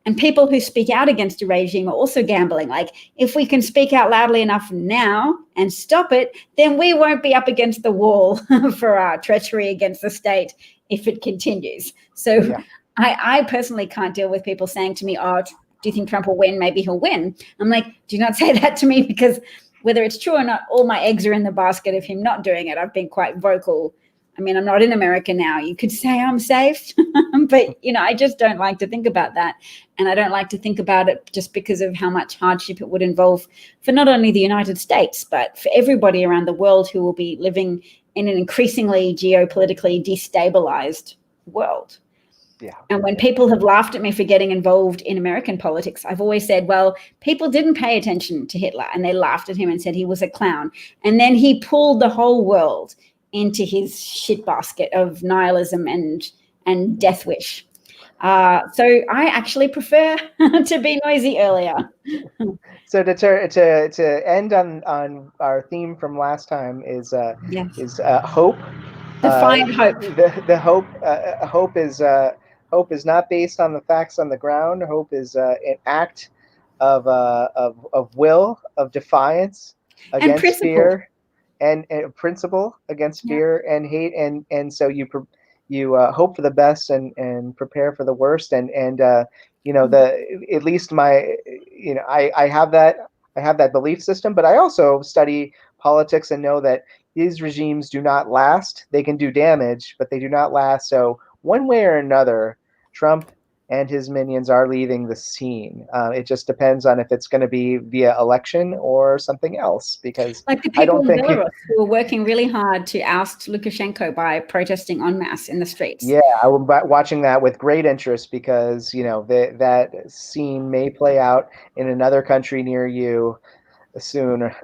And people who speak out against a regime are also gambling. Like, if we can speak out loudly enough now and stop it, then we won't be up against the wall for our treachery against the state if it continues. So yeah. I personally can't deal with people saying to me, oh, do you think Trump will win? Maybe he'll win. I'm like, do not say that to me, because whether it's true or not, all my eggs are in the basket of him not doing it. I've been quite vocal. I mean, I'm not in America now. You could say I'm safe, but, I just don't like to think about that. And I don't like to think about it just because of how much hardship it would involve for not only the United States, but for everybody around the world who will be living in an increasingly geopolitically destabilized world. Yeah. And when people have laughed at me for getting involved in American politics, I've always said, well, people didn't pay attention to Hitler and they laughed at him and said he was a clown. And then he pulled the whole world into his shit basket of nihilism and death wish. So I actually prefer to be noisy earlier. So to end on our theme from last time is hope. Defiant hope. The hope is not based on the facts on the ground. Hope is an act of will, of defiance against fear. And principle against fear and hate, and so you hope for the best and prepare for the worst, and at least my I have that belief system, but I also study politics and know that these regimes do not last. They can do damage, but they do not last. So one way or another, Trump and his minions are leaving the scene. It just depends on if it's going to be via election or something else. Because like the people in Belarus who are working really hard to oust Lukashenko by protesting en masse in the streets. Yeah, I was watching that with great interest because that scene may play out in another country near you sooner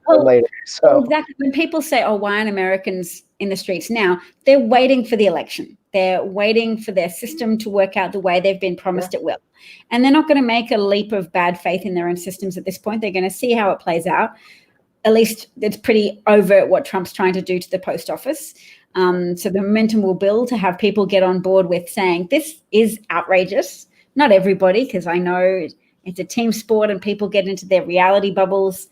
or later. So exactly, when people say, "Oh, why aren't Americans in the streets now?" They're waiting for the election. They're waiting for their system to work out the way they've been promised it will. And they're not going to make a leap of bad faith in their own systems at this point. They're going to see how it plays out. At least it's pretty overt what Trump's trying to do to the post office. So the momentum will build to have people get on board with saying, this is outrageous. Not everybody, because I know it's a team sport and people get into their reality bubbles.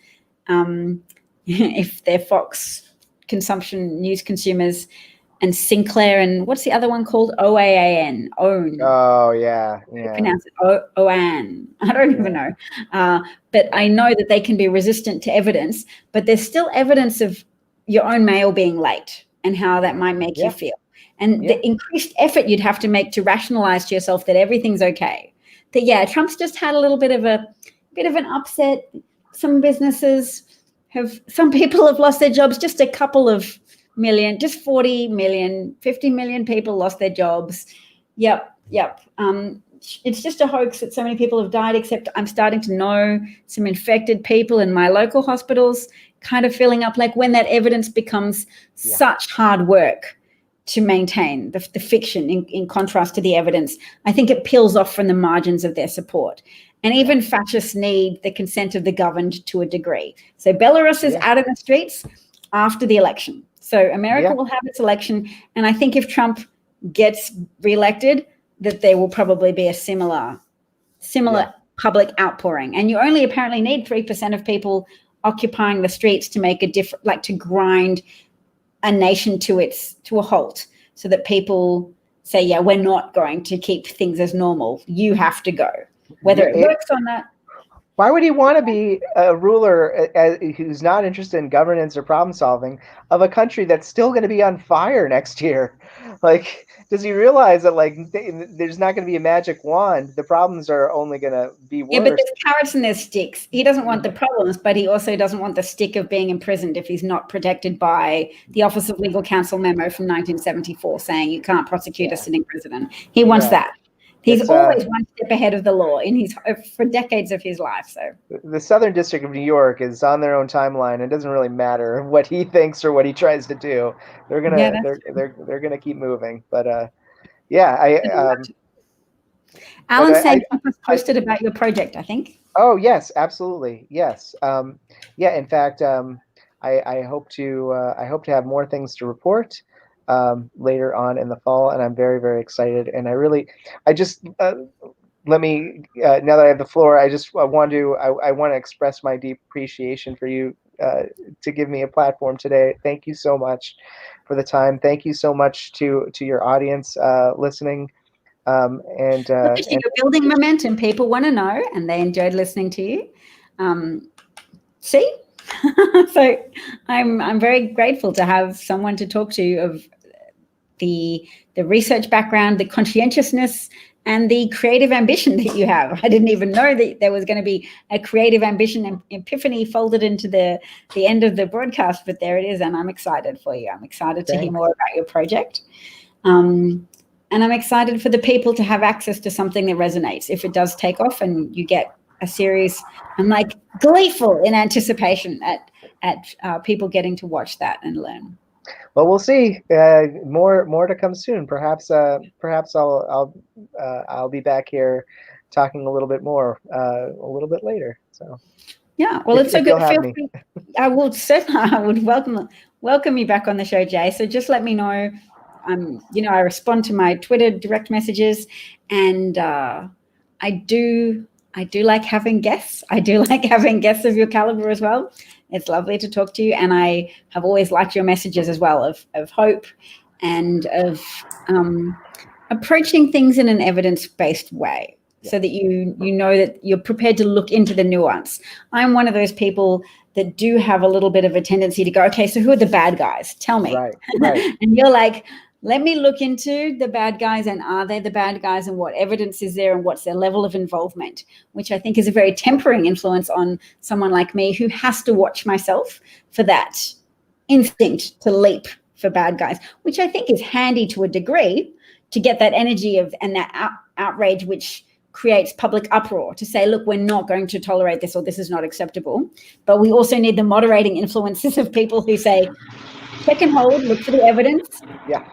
If they're Fox consumption news consumers, and Sinclair, and what's the other one called? OAAN. OWN. Oh, yeah. Pronounce it OAN. I don't even know. But I know that they can be resistant to evidence, but there's still evidence of your own mail being late and how that might make you feel. And the increased effort you'd have to make to rationalize to yourself that everything's okay. That, Trump's just had a little bit of an upset. Some people have lost their jobs, just a couple of million, just 40 million, 50 million people lost their jobs. Yep. It's just a hoax that so many people have died, except I'm starting to know some infected people in my local hospitals kind of filling up, like when that evidence becomes such hard work to maintain the fiction in contrast to the evidence, I think it peels off from the margins of their support. And even fascists need the consent of the governed to a degree. So Belarus is out in the streets after the election. So America will have its election. And I think if Trump gets reelected, that there will probably be a similar public outpouring. And you only apparently need 3% of people occupying the streets to make a difference, like to grind a nation to a halt, so that people say, we're not going to keep things as normal. You have to go. Whether it works or not. Why would he want to be a ruler who's not interested in governance or problem solving of a country that's still going to be on fire next year? Like, does he realize that there's not going to be a magic wand? The problems are only going to be worse. Yeah, but there's carrots and there's sticks. He doesn't want the problems, but he also doesn't want the stick of being imprisoned if he's not protected by the Office of Legal Counsel memo from 1974 saying you can't prosecute a sitting president. He wants that. He's It's always one step ahead of the law for decades of his life. So the Southern District of New York is on their own timeline. It doesn't really matter what he thinks or what he tries to do. They're yeah, gonna that's they're gonna keep moving. But yeah, Alan's saying keep us I posted about your project, I think. oh yes, absolutely, yes. Yeah, in fact, I hope to have more things to report later on in the fall, and I'm very, very excited. And I just let me now that I have the floor, I want to express my deep appreciation for you to give me a platform today. Thank you so much for the time. Thank you so much to your audience listening. Look at you, you're building momentum. People want to know, and they enjoyed listening to you. See, so I'm very grateful to have someone to talk to of the research background, the conscientiousness, and the creative ambition that you have. I didn't even know that there was going to be a creative ambition and epiphany folded into the end of the broadcast, but there it is, and I'm excited for you. I'm excited to hear more about your project. And I'm excited for the people to have access to something that resonates. If it does take off and you get a series, I'm like gleeful in anticipation at people getting to watch that and learn. Well, we'll see. More to come soon. Perhaps I'll be back here talking a little bit more a little bit later. So yeah, well, it's so good. Feel free. I would welcome you back on the show, Jay. So just let me know. I respond to my Twitter direct messages, and I do like having guests. I do like having guests of your caliber as well. It's lovely to talk to you, and I have always liked your messages as well of hope and of approaching things in an evidence-based way, so that you know that you're prepared to look into the nuance. I'm one of those people that do have a little bit of a tendency to go, okay, so who are the bad guys? Tell me. Right. And you're like, let me look into the bad guys, and are they the bad guys, and what evidence is there, and what's their level of involvement, which I think is a very tempering influence on someone like me who has to watch myself for that instinct to leap for bad guys, which I think is handy to a degree to get that energy and that outrage which creates public uproar to say, look, we're not going to tolerate this, or this is not acceptable. But we also need the moderating influences of people who say, check and hold, look for the evidence. Yeah.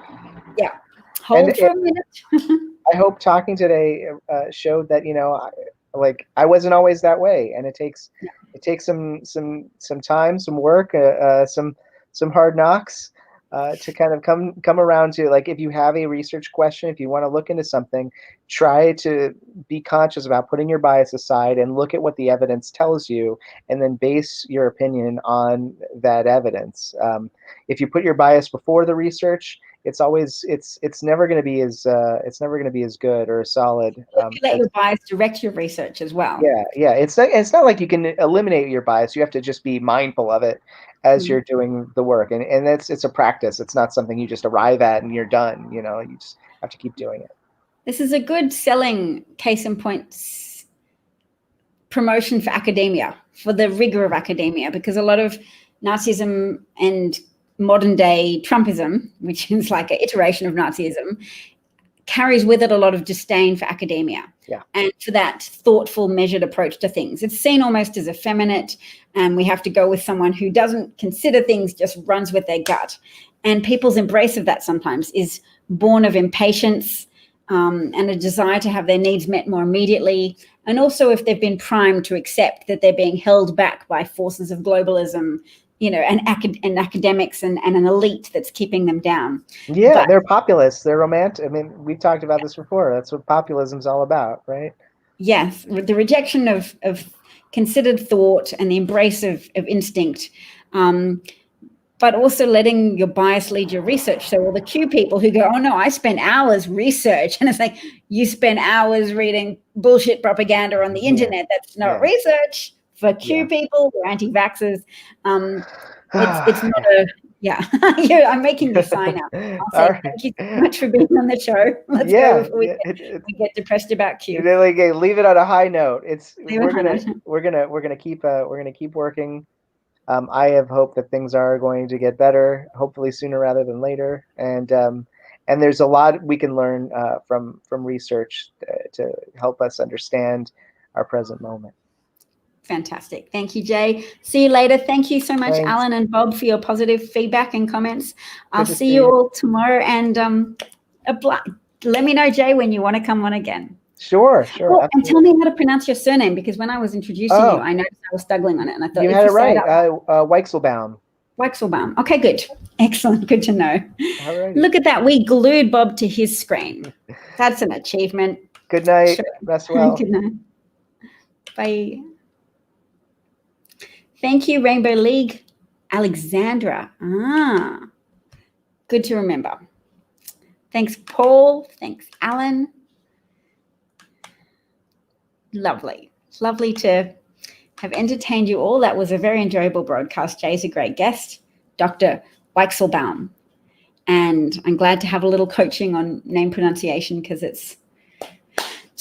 Hold for a minute. I hope talking today showed that, I wasn't always that way, and it takes some time, some work, some hard knocks to kind of come around to, like, if you have a research question, if you want to look into something, try to be conscious about putting your bias aside and look at what the evidence tells you, and then base your opinion on that evidence. If you put your bias before the research, it's never going to be as good or solid. Let your bias direct your research as well. Yeah. It's not like you can eliminate your bias. You have to just be mindful of it as you're doing the work, and it's a practice. It's not something you just arrive at and you're done. You just have to keep doing it. This is a good selling case in point promotion for academia, for the rigor of academia, because a lot of Nazism and modern day Trumpism, which is like an iteration of Nazism, carries with it a lot of disdain for academia and for that thoughtful, measured approach to things. It's seen almost as effeminate, and we have to go with someone who doesn't consider things, just runs with their gut. And people's embrace of that sometimes is born of impatience and a desire to have their needs met more immediately. And also if they've been primed to accept that they're being held back by forces of globalism, and academics and an elite that's keeping them down. Yeah, but they're populists. They're romantic. I mean, we've talked about this before. That's what populism's all about, right? Yes, the rejection of considered thought and the embrace of instinct, but also letting your bias lead your research. So all the Q people who go, oh no, I spent hours research, and it's like, you spent hours reading bullshit propaganda on the internet. That's not research. For Q people, we're anti-vaxxers. It's not a, I'm making you sign up. I'll say thank you so much for being on the show. Let's go before we get depressed about Q. Like, leave it on a high note. We're gonna keep working. I have hope that things are going to get better, hopefully sooner rather than later. And and there's a lot we can learn from research to help us understand our present moment. Fantastic. Thank you, Jay. See you later. Thank you so much, Thanks. Alan and Bob, for your positive feedback and comments. I'll Good to see you all tomorrow. And let me know, Jay, when you want to come on again. Sure. Oh, and tell me how to pronounce your surname, because when I was introducing you, I noticed I was struggling on it, and I thought you had it right. Weixelbaum. Weixelbaum. Okay, good. Excellent. Good to know. Alrighty. Look at that. We glued Bob to his screen. That's an achievement. Good night. Sure. Rest well. Good night. Bye. Thank you, Rainbow League. Alexandra. Good to remember. Thanks, Paul. Thanks, Alan. Lovely. Lovely to have entertained you all. That was a very enjoyable broadcast. Jay's a great guest, Dr. Weixelbaum. And I'm glad to have a little coaching on name pronunciation, because it's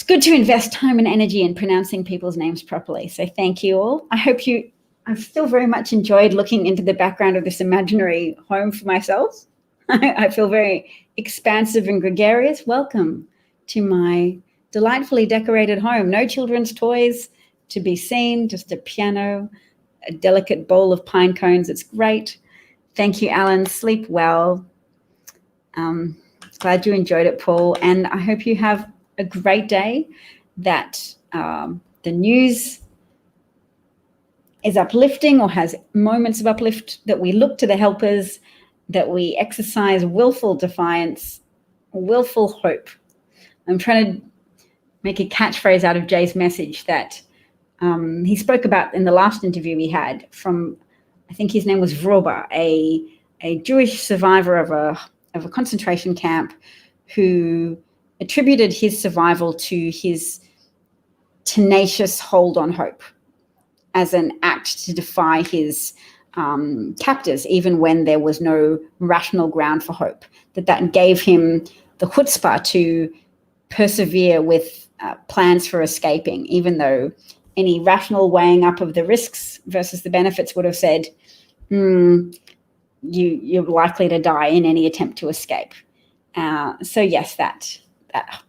good to invest time and energy in pronouncing people's names properly. So thank you all. I've still very much enjoyed looking into the background of this imaginary home for myself. I feel very expansive and gregarious. Welcome to my delightfully decorated home. No children's toys to be seen, just a piano, a delicate bowl of pine cones. It's great. Thank you, Alan. Sleep well. Glad you enjoyed it, Paul. And I hope you have a great day, that the news is uplifting or has moments of uplift, that we look to the helpers, that we exercise willful defiance, willful hope. I'm trying to make a catchphrase out of Jay's message that he spoke about in the last interview we had from, I think his name was Vroba, a Jewish survivor of a concentration camp, who attributed his survival to his tenacious hold on hope as an act to defy his captors, even when there was no rational ground for hope, that gave him the chutzpah to persevere with plans for escaping, even though any rational weighing up of the risks versus the benefits would have said, you're likely to die in any attempt to escape. So yes, that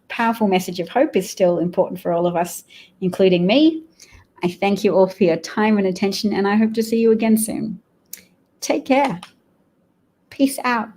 powerful message of hope is still important for all of us, including me. I thank you all for your time and attention, and I hope to see you again soon. Take care. Peace out.